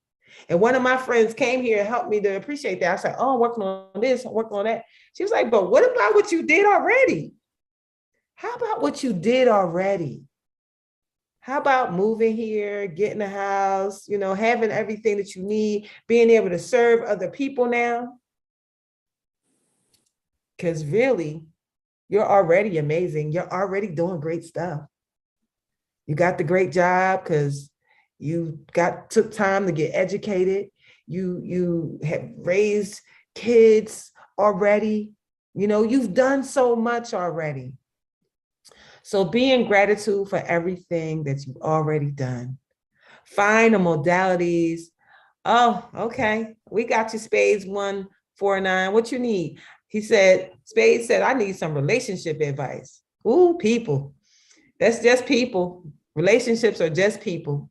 And one of my friends came here and helped me to appreciate that. I said, oh, I'm working on this, I'm working on that. She was like, but what about what you did already? How about what you did already? How about moving here, getting a house, having everything that you need, being able to serve other people now? Because really, you're already amazing. You're already doing great stuff. You got the great job because you took time to get educated. You have raised kids already. You've done so much already. So be in gratitude for everything that you've already done. Find the modalities. Oh, okay. We got you, Spades 149. What you need? He said, Spades said, I need some relationship advice. Ooh, people. That's just people. Relationships are just people.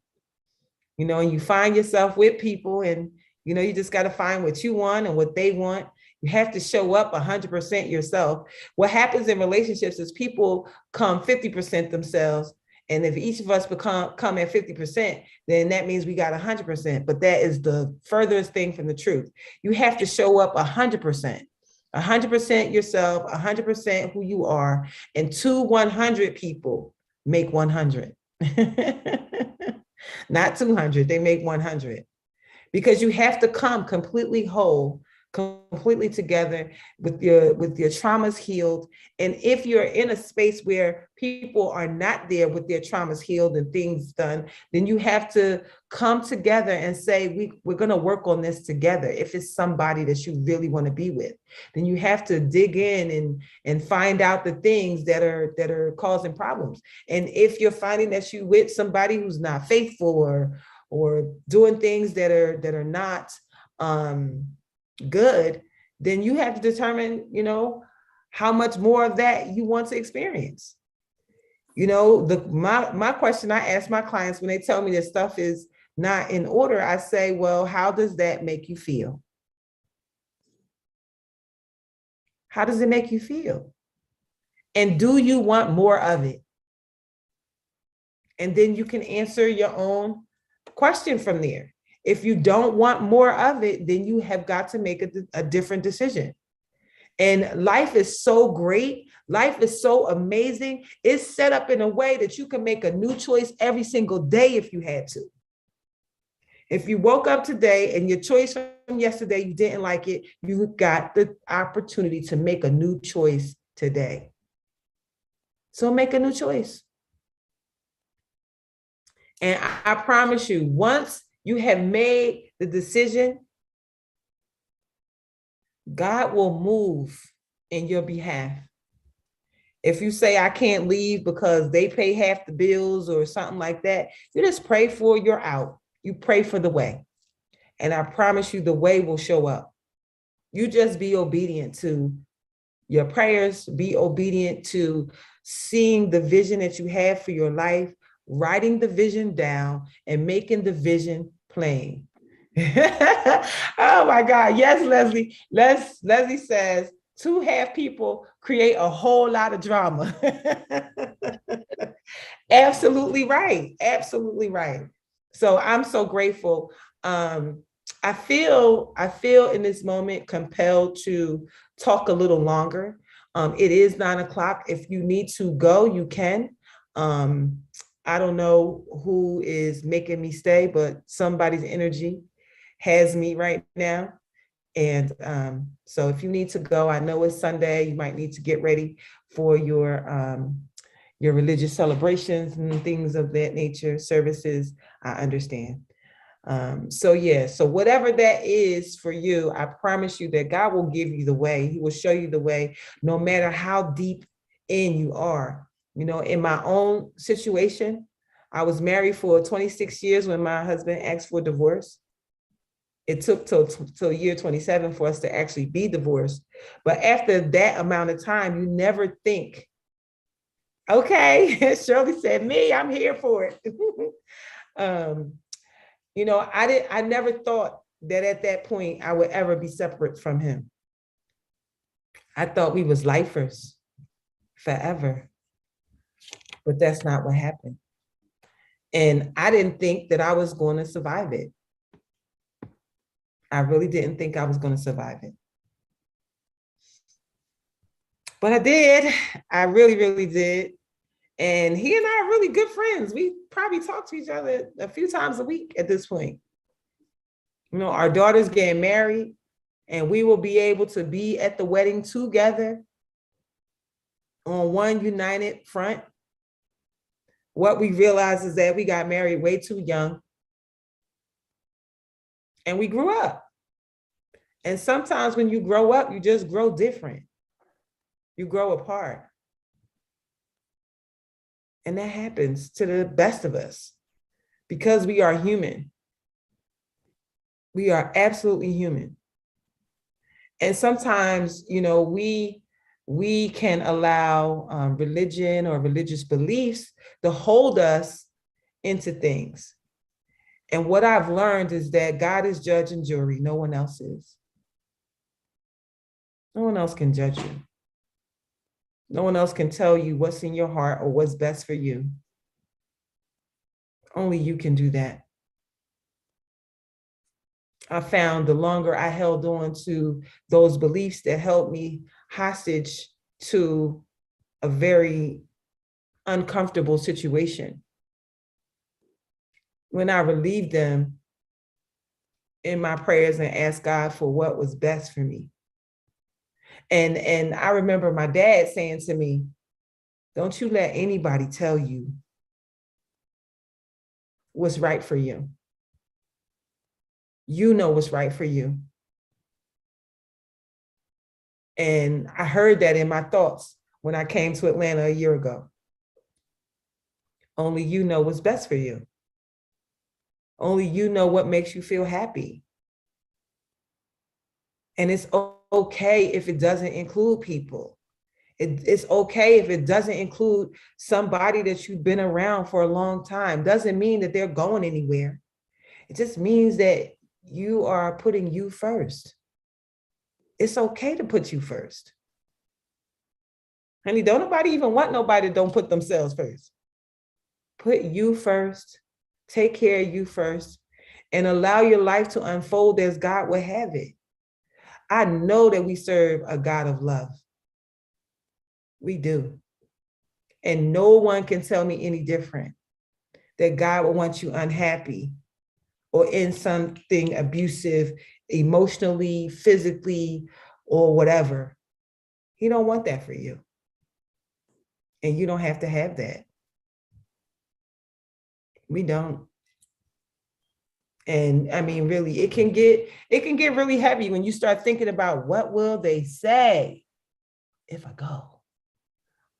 And you find yourself with people, and, you just got to find what you want and what they want. You have to show up 100% yourself. What happens in relationships is people come 50% themselves. And if each of us come at 50%, then that means we got 100%. But that is the furthest thing from the truth. You have to show up 100%. 100% yourself, 100% who you are, and 100 people make 100. Not 200, they make 100. Because you have to come completely whole, completely together, with your traumas healed. And if you're in a space where people are not there with their traumas healed and things done, then you have to come together and say, we're going to work on this together. If it's somebody that you really want to be with, then you have to dig in and find out the things that are causing problems. And if you're finding that you with somebody who's not faithful or doing things that are not good, then you have to determine, how much more of that you want to experience. My question I ask my clients when they tell me that stuff is not in order, I say, well, how does that make you feel? How does it make you feel? And do you want more of it? And then you can answer your own question from there. If you don't want more of it, then you have got to make a different decision. And life is so great. Life is so amazing. It's set up in a way that you can make a new choice every single day if you had to. If you woke up today and your choice from yesterday, you didn't like it, you got the opportunity to make a new choice today. So make a new choice. And I promise you, once you have made the decision, God will move in your behalf. If you say, I can't leave because they pay half the bills or something like that, you just pray for your out. You pray for the way. And I promise you, the way will show up. You just be obedient to your prayers, be obedient to seeing the vision that you have for your life, writing the vision down and making the vision plain. Oh my God. Yes, Leslie. Leslie says, two half people create a whole lot of drama. Absolutely right. Absolutely right. So I'm so grateful. I feel in this moment compelled to talk a little longer. It is 9 o'clock. If you need to go, you can. I don't know who is making me stay, but somebody's energy has me right now. And so if you need to go, I know it's Sunday, you might need to get ready for your religious celebrations and things of that nature, services, I understand. So whatever that is for you, I promise you that God will give you the way. He will show you the way, no matter how deep in you are. You know, in my own situation, I was married for 26 years when my husband asked for divorce. It took till year 27 for us to actually be divorced. But after that amount of time, you never think, okay, Shirley said, me, I'm here for it. You know, I never thought that at that point I would ever be separate from him. I thought we was lifers forever, but that's not what happened. And I didn't think that I was going to survive it. I really didn't think I was going to survive it. But I did. I really, really did. And he and I are really good friends. We probably talk to each other a few times a week at this point. You know, our daughter's getting married, and we will be able to be at the wedding together on one united front. What we realized is that we got married way too young, and we grew up. And sometimes when you grow up, you just grow different. You grow apart. And that happens to the best of us because we are human. We are absolutely human. And sometimes, you know, we can allow religion or religious beliefs to hold us into things. And what I've learned is that God is judge and jury. No one else is. No one else can judge you. No one else can tell you what's in your heart or what's best for you. Only you can do that. I found the longer I held on to those beliefs that held me hostage to a very uncomfortable situation, when I relieved them in my prayers and asked God for what was best for me. And I remember my dad saying to me, don't you let anybody tell you what's right for you. You know what's right for you. And I heard that in my thoughts when I came to Atlanta a year ago. Only you know what's best for you. Only you know what makes you feel happy. And it's okay if it doesn't include people. It's okay if it doesn't include somebody that you've been around for a long time. Doesn't mean that they're going anywhere. It just means that you are putting you first. It's okay to put you first. Honey, don't nobody even want nobody that don't put themselves first. Put you first. Take care of you first. and allow your life to unfold as God would have it. I know that we serve a God of love. We do. And no one can tell me any different, that God will want you unhappy or in something abusive, emotionally, physically, or whatever. He don't want that for you. And you don't have to have that. We don't. And I mean, really, it can get really heavy when you start thinking about, what will they say if I go?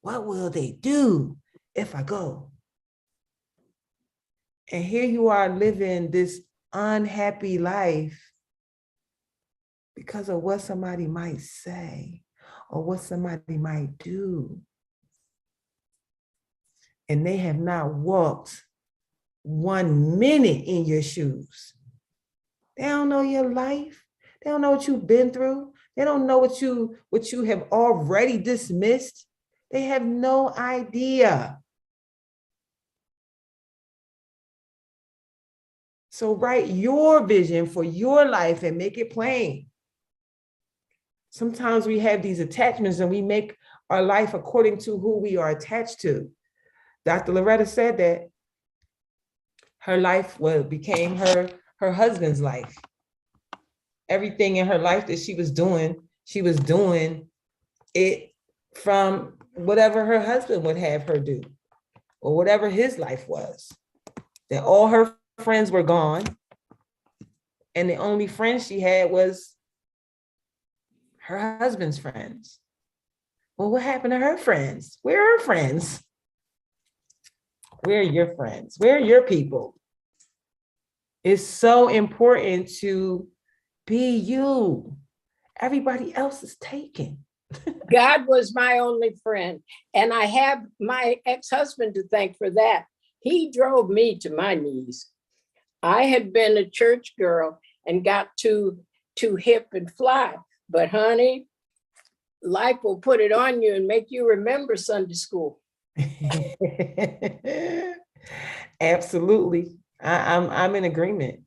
What will they do if I go? And here you are living this unhappy life because of what somebody might say or what somebody might do. And they have not walked 1 minute in your shoes. They don't know your life. They don't know what you've been through. They don't know what you have already dismissed. They have no idea. So write your vision for your life and make it plain. Sometimes we have these attachments and we make our life according to who we are attached to. Dr. Loretta said that her life became her husband's life. Everything in her life that she was doing it from whatever her husband would have her do, or whatever his life was. That all her friends were gone, and the only friends she had was her husband's friends. Well, what happened to her friends? Where are her friends? Where are your friends? Where are your people? It's so important to be you. Everybody else is taken. God was my only friend. And I have my ex-husband to thank for that. He drove me to my knees. I had been a church girl and got too hip and fly. But honey, life will put it on you and make you remember Sunday school. Absolutely. I'm in agreement.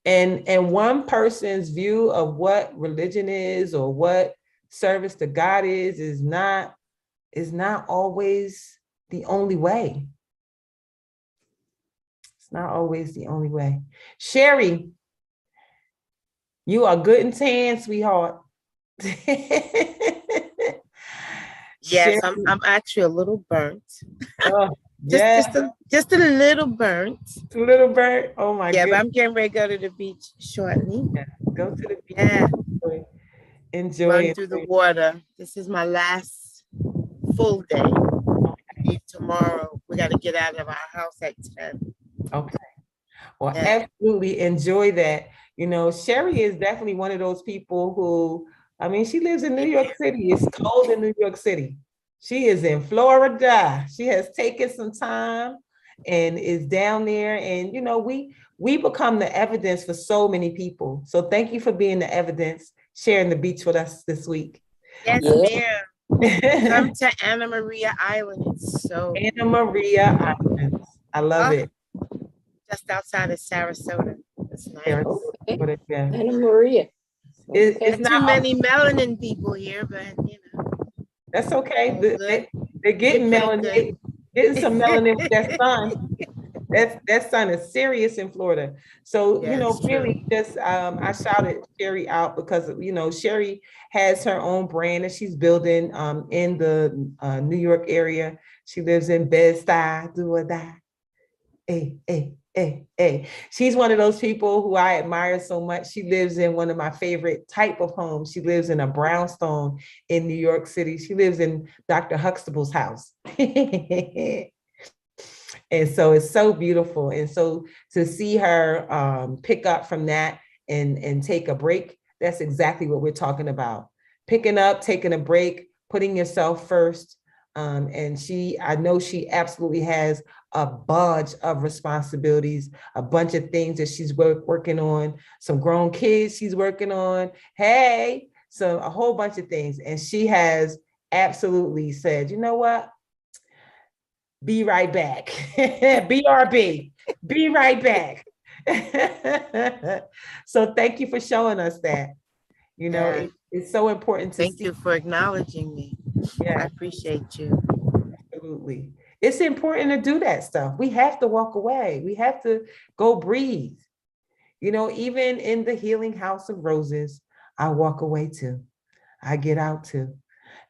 And one person's view of what religion is or what service to God is not always the only way. It's not always the only way. Sherry, you are good and tan, sweetheart. Yes, I'm actually a little burnt. Oh, just a little burnt. A little burnt. Oh my Yeah, goodness. but I'm getting ready to go to the beach shortly. Yeah, go to the beach. Yeah. Enjoy. Run through the water. This is my last full day. Leave tomorrow. We got to get out of our house at 10. Okay. Well, Yeah. absolutely enjoy that. You know, Sherry is definitely one of those people who, I mean, she lives in New York City. It's cold in New York City. She is in Florida. She has taken some time and is down there. And, you know, we become the evidence for so many people. So thank you for being the evidence, sharing the beach with us this week. Yes, ma'am. Come to Anna Maria Island. It's so Anna Maria Island. I love it. Just outside of Sarasota. It's nice. Okay. Anna Maria. It's not too many melanin people here, but you know. That's okay. They're getting melanin, getting some melanin with that sun. That sun is serious in Florida. So, you know, really just I shouted Sherry out because, you know, Sherry has her own brand that she's building in the New York area. She lives in Bed-Stuy, do or die. Hey. She's one of those people who I admire so much. She lives in one of my favorite type of homes. She lives in a brownstone in New York City. She lives in Dr. Huxtable's house. And so it's so beautiful. And so to see her pick up from that and take a break, that's exactly what we're talking about. Picking up, taking a break, putting yourself first. And I know she absolutely has a bunch of responsibilities, a bunch of things that she's working on, some grown kids she's working on. Hey, so a whole bunch of things. And she has absolutely said, you know what? Be right back. BRB, be right back. So thank you for showing us that. You know, Yeah. it's so important to Thank see. you for acknowledging me. I Yeah, appreciate you. absolutely. It's important to do that stuff. We have to walk away. We have to go breathe. You know, even in the healing house of roses, I walk away too. I get out too.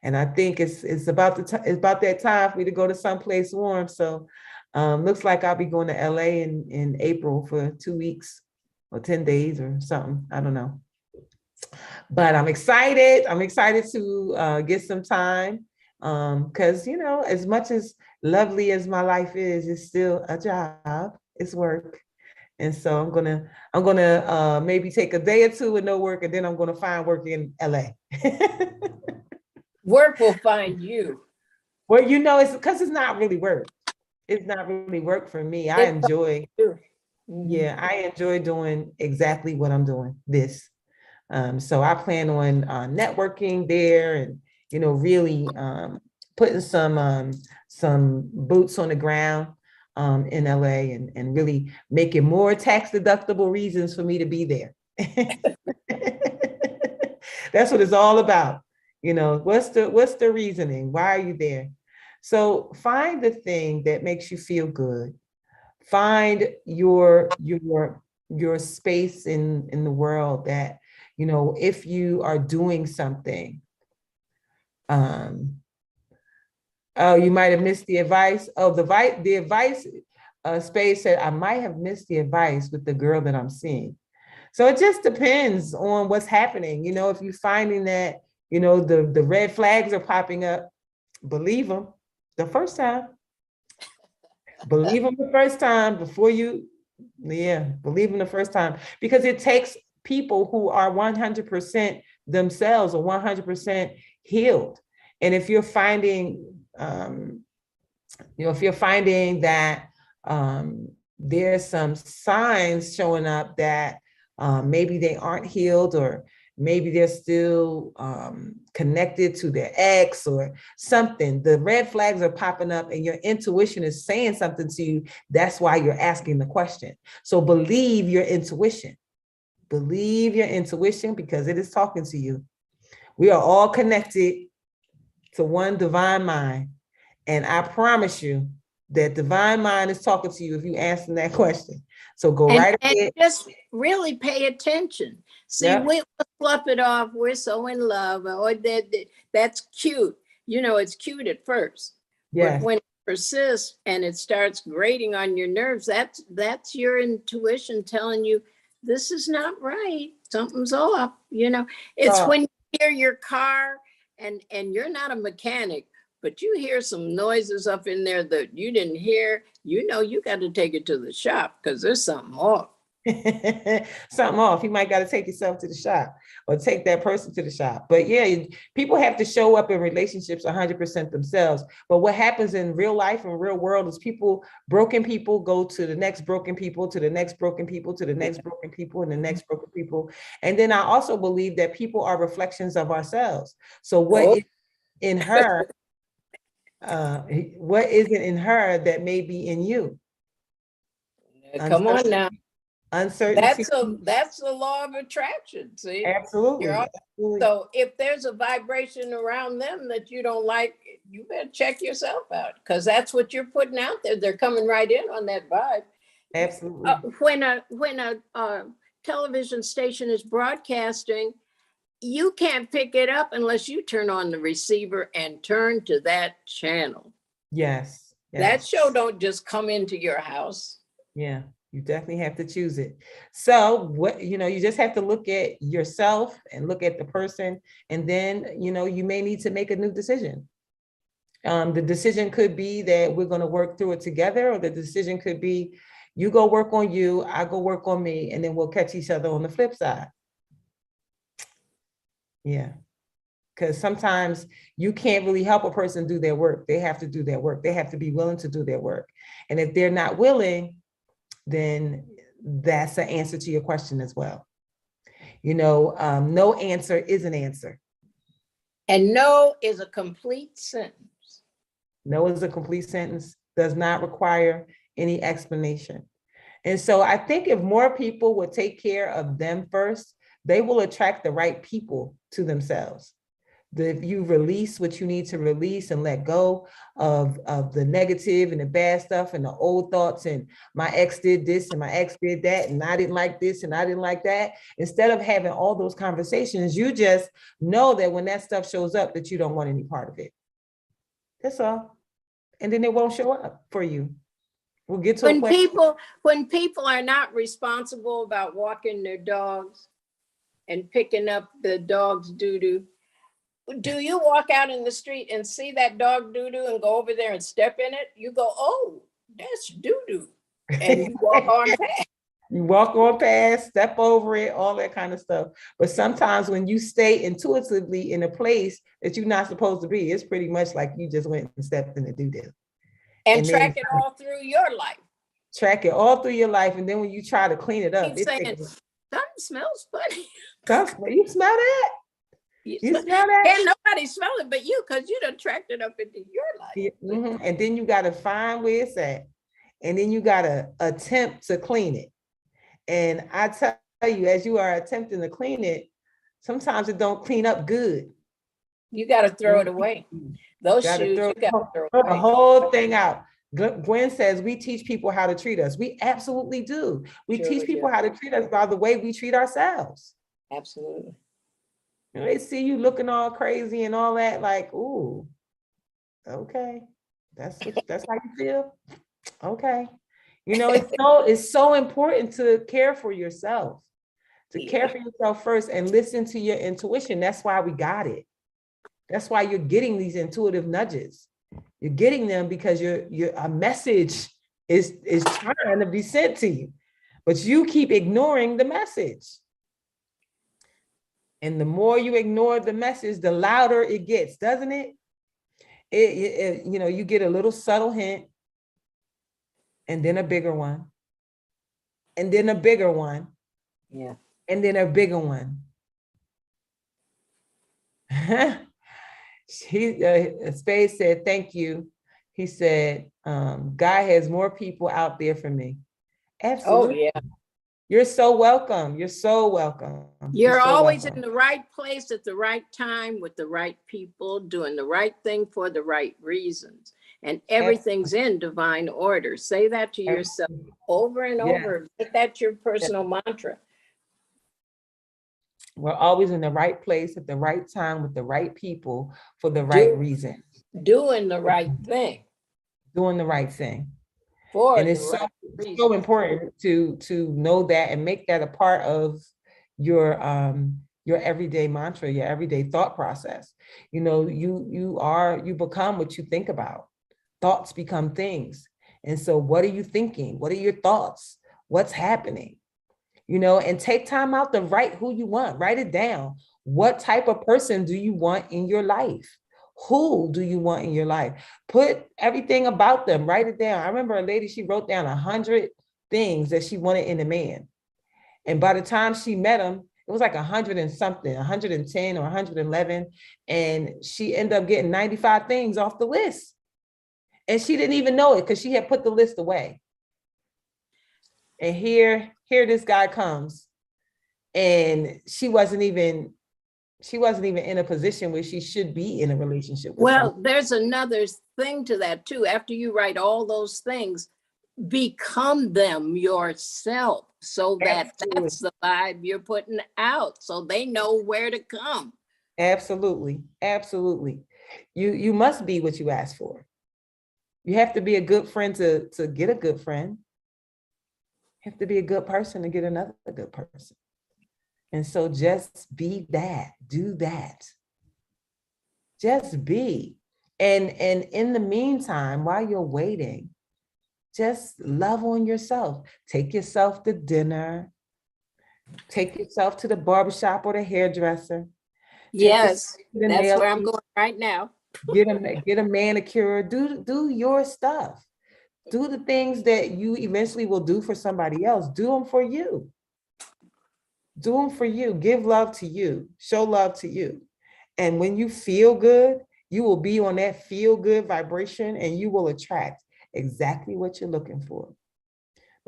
And I think it's about it's about that time for me to go to someplace warm. So looks like I'll be going to LA in April for 2 weeks or 10 days or something. I don't know. But I'm excited. I'm excited to get some time. Because you know, as much as lovely as my life is, it's still a job, it's work. And so I'm gonna maybe take a day or two with no work, and then I'm gonna find work in LA. Work will find you. Well, you know, it's because it's not really work. It's not really work for me. I It's enjoy, you. Mhm. yeah, I enjoy doing exactly what I'm doing, this. So I plan on networking there and, you know, really putting some boots on the ground in LA and really making more tax deductible reasons for me to be there. That's what it's all about. You know, what's the reasoning? Why are you there? So find the thing that makes you feel good. Find your space in the world that, you know, if you are doing something, um, oh, you might have missed the advice. Oh, the advice space said I might have missed the advice with the girl that I'm seeing. So it just depends on what's happening. You know, if you're finding that, you know, the red flags are popping up, believe them the first time. Believe them the first time before you, yeah, believe them the first time. Because it takes people who are 100% themselves or 100% healed. And if you're finding, you know, if you're finding that there's some signs showing up that maybe they aren't healed, or maybe they're still connected to their ex or something, the red flags are popping up and your intuition is saying something to you. That's why you're asking the question. So believe your intuition. Believe your intuition because it is talking to you. We are all connected to one divine mind. And I promise you that divine mind is talking to you if you answer that question. So go right And ahead. just really pay attention. See, Yep. we fluff it off. We're so in love. Or that's cute. You know, it's cute at first. But Yes. when it persists and it starts grating on your nerves, that's your intuition telling you this is not right. Something's off. You know, it's when you hear your car and you're not a mechanic, but you hear some noises up in there that you didn't hear, you know, you got to take it to the shop because there's something off. Something off. You might got to take yourself to the shop or take that person to the shop. But yeah, people have to show up in relationships 100% themselves. But what happens in real life and real world is broken people go to the next broken people, to the next broken people, to the next broken people, and the next broken people. And then I also believe that people are reflections of ourselves. So what is in her, what isn't in her that may be in you? Come on now. Uncertainty. That's the law of attraction. See, Absolutely. Absolutely. So if there's a vibration around them that you don't like, you better check yourself out because that's what you're putting out there. They're coming right in on that vibe. Absolutely. When a television station is broadcasting, you can't pick it up unless you turn on the receiver and turn to that channel. Yes. That show don't just come into your house. Yeah, you definitely have to choose it. So what, you know, you just have to look at yourself and look at the person, and then, you know, you may need to make a new decision. The decision could be that we're going to work through it together, or the decision could be you go work on you, I go work on me, and then we'll catch each other on the flip side. Yeah. Because sometimes you can't really help a person do their work. They have to do their work. They have to be willing to do their work. And if they're not willing, then that's the answer to your question as well. You know, no answer is an answer. And no is a complete sentence. No is a complete sentence, does not require any explanation. And so I think if more people would take care of them first, they will attract the right people to themselves. If you release what you need to release and let go of the negative and the bad stuff and the old thoughts and my ex did this and my ex did that and I didn't like this and I didn't like that. Instead of having all those conversations, you just know that when that stuff shows up that you don't want any part of it. That's all. And then it won't show up for you. We'll get to a place. When people are not responsible about walking their dogs and picking up the dog's doo-doo, do you walk out in the street and see that dog doo-doo and go over there and step in it? You go, oh, that's doo-doo. And you walk on past. You walk on past, step over it, all that kind of stuff. But sometimes when you stay intuitively in a place that you're not supposed to be, it's pretty much like you just went and stepped in the doo-doo. And track it all through your life. Track it all through your life. And then when you try to clean it up, Keep saying, something smells funny. You smell that? You smell that? And nobody smell it but you, because you done tracked it up into your life. Yeah, mm-hmm. And then you got to find where it's at. And then you got to attempt to clean it. And I tell you, as you are attempting to clean it, sometimes it don't clean up good. You got to throw it away. Those shoes, you got to throw the whole thing out. Gwen says we teach people how to treat us. We absolutely do. We teach people how to treat us by the way we treat ourselves. Absolutely. You know, they see you looking all crazy and all that, like, ooh, okay, that's how you feel. Okay, you know, it's so important to care for yourself, care for yourself first and listen to your intuition. That's why we got it. That's why you're getting these intuitive nudges. You're getting them because a message is trying to be sent to you, but you keep ignoring the message. And the more you ignore the message, the louder it gets, doesn't it? You know, you get a little subtle hint, and then a bigger one, and then a bigger one, yeah, and then a bigger one. Spade said, thank you. He said, God has more people out there for me. Absolutely. Oh, yeah. You're so welcome. You're so welcome. You're so always welcome. In the right place at the right time with the right people, doing the right thing for the right reasons. And everything's in divine order. Say that to yourself over and over. Make that your personal mantra. We're always in the right place at the right time with the right people for the right reason. Doing the right thing. Doing the right thing. And it's so important to know that and make that a part of your everyday mantra, your everyday thought process. You know, you become what you think about. Thoughts become things. And so what are you thinking? What are your thoughts? What's happening? You know, and take time out to write who you want. Write it down. What type of person do you want in your life? Who do you want in your life? Put everything about them, write it down. I remember a lady, she wrote down 100 things that she wanted in a man. And by the time she met him, it was like 100 and something, 110 or 111. And she ended up getting 95 things off the list. And she didn't even know it because she had put the list away. And here this guy comes, and she wasn't even in a position where she should be in a relationship with someone. There's another thing to that too. After you write all those things, become them yourself, so that that's the vibe you're putting out, so they know where to come. Absolutely. Absolutely. You must be what you ask for. You have to be a good friend to get a good friend. You have to be a good person to get another good person. And so just be that, do that. Just be. And in the meantime, while you're waiting, just love on yourself. Take yourself to dinner. Take yourself to the barbershop or the hairdresser. Yes, that's where I'm going right now. Get a manicure. Do your stuff. Do the things that you eventually will do for somebody else. Do them for you. Do them for you. Give love to you. Show love to you. And when you feel good, you will be on that feel good vibration and you will attract exactly what you're looking for.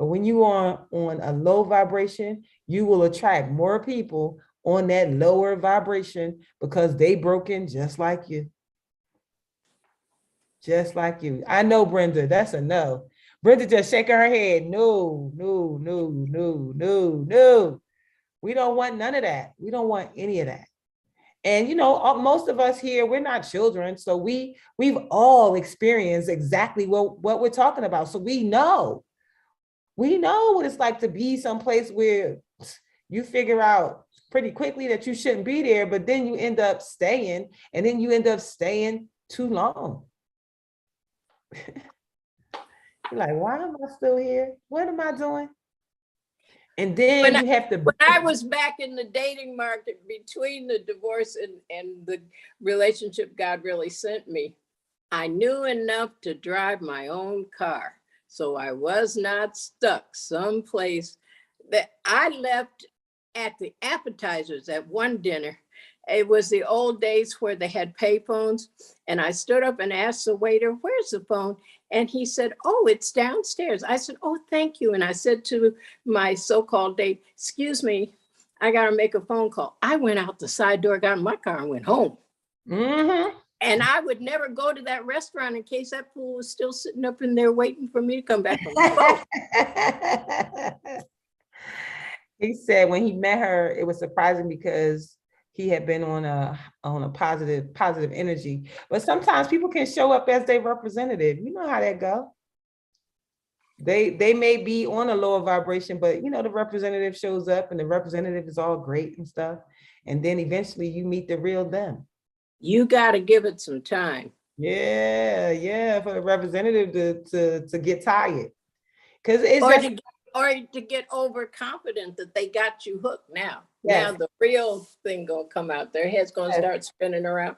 But when you are on a low vibration, you will attract more people on that lower vibration because they broken just like you. Just like you. I know, Brenda, that's a no. Brenda just shaking her head. No, no, no, no, no, no. We don't want none of that. We don't want any of that. And most of us here, we're not children, so we've all experienced exactly what we're talking about. So we know what it's like to be someplace where you figure out pretty quickly that you shouldn't be there, but then you end up staying, and then you end up staying too long. You're like, why am I still here? What am I doing? And then you have to. When I was back in the dating market between the divorce and the relationship God really sent me, I knew enough to drive my own car. So I was not stuck someplace that I left at the appetizers at one dinner. It was the old days where they had pay phones. And I stood up and asked the waiter, where's the phone? And he said, oh, it's downstairs. I said, oh, thank you. And I said to my so-called date, excuse me, I got to make a phone call. I went out the side door, got in my car and went home. Mm-hmm. And I would never go to that restaurant in case that fool was still sitting up in there waiting for me to come back from He said when he met her, it was surprising because he had been on a positive energy. But sometimes people can show up as their representative. You know how that go. They may be on a lower vibration, but the representative shows up and the representative is all great and stuff. And then eventually you meet the real them. You got to give it some time. Yeah, for the representative to get tired. Because it's or to get overconfident that they got you hooked now. Yes. Now the real thing gonna come out. Their head's gonna start spinning around.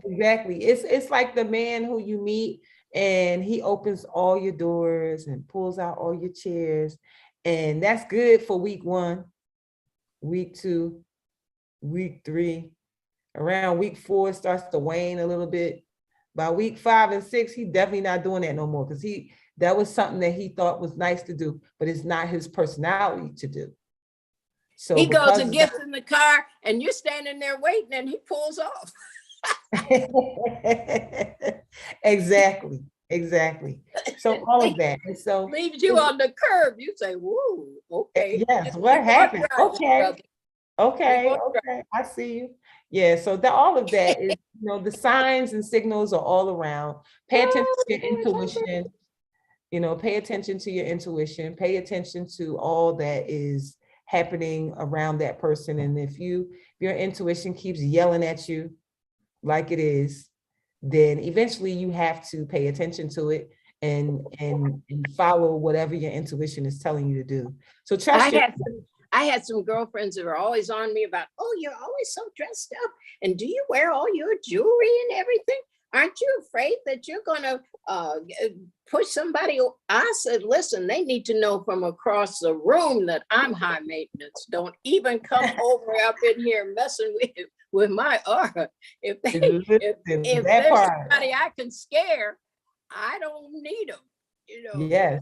Exactly. It's like the man who you meet and he opens all your doors and pulls out all your chairs. And that's good for week 1, week 2, week 3. Around week 4, it starts to wane a little bit. By week 5 and 6, he definitely not doing that no more because that was something that he thought was nice to do, but it's not his personality to do. So he goes and gets in the car and you're standing there waiting and he pulls off. Exactly. So all of that. And so leaves you on the curb. You say, whoa, okay. Yes, what happened? Okay. I see you. Yeah, so all of that is, the signs and signals are all around. Pay attention to your intuition. Pay attention to your intuition. Pay attention to all that is happening around that person. And if your intuition keeps yelling at you like it is, then eventually you have to pay attention to it and follow whatever your intuition is telling you to do. So trust I had some girlfriends that were always on me about, oh, you're always so dressed up. And do you wear all your jewelry and everything? Aren't you afraid that you're going to push somebody? I said, listen, they need to know from across the room that I'm high maintenance. Don't even come over up in here messing with my aura. If there's somebody I can scare, I don't need them. Yes,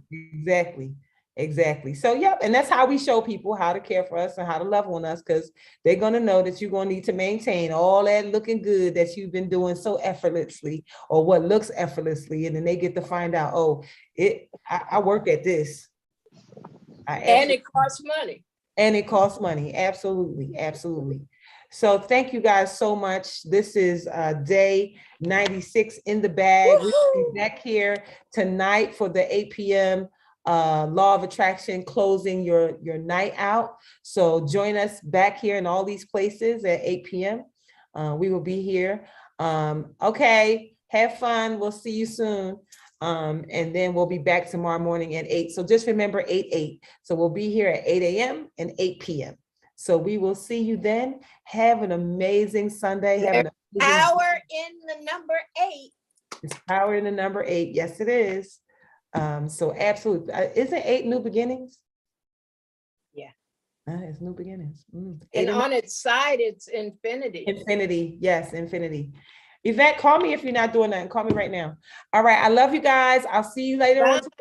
exactly. So, yep. And that's how we show people how to care for us and how to love on us, because they're going to know that you're going to need to maintain all that looking good that you've been doing so effortlessly, or what looks effortlessly. And then they get to find out, I work at this. And it costs money. And it costs money. Absolutely. So thank you guys so much. This is day 96 in the bag. We'll be back here tonight for the 8 p.m. Law of Attraction closing your night out. So join us back here in all these places at 8 p.m. We will be here. Okay, have fun. We'll see you soon. And then we'll be back tomorrow morning at 8. So just remember 8. So we'll be here at 8 a.m. and 8 p.m. So we will see you then. Have an amazing Sunday. Power in the number 8. It's power in the number 8. Yes, it is. So absolutely. Isn't 8 new beginnings? Yeah. It's new beginnings. And on its side, it's infinity. Infinity. Yes, infinity. Yvette, call me if you're not doing that. Call me right now. All right. I love you guys. I'll see you later on tonight.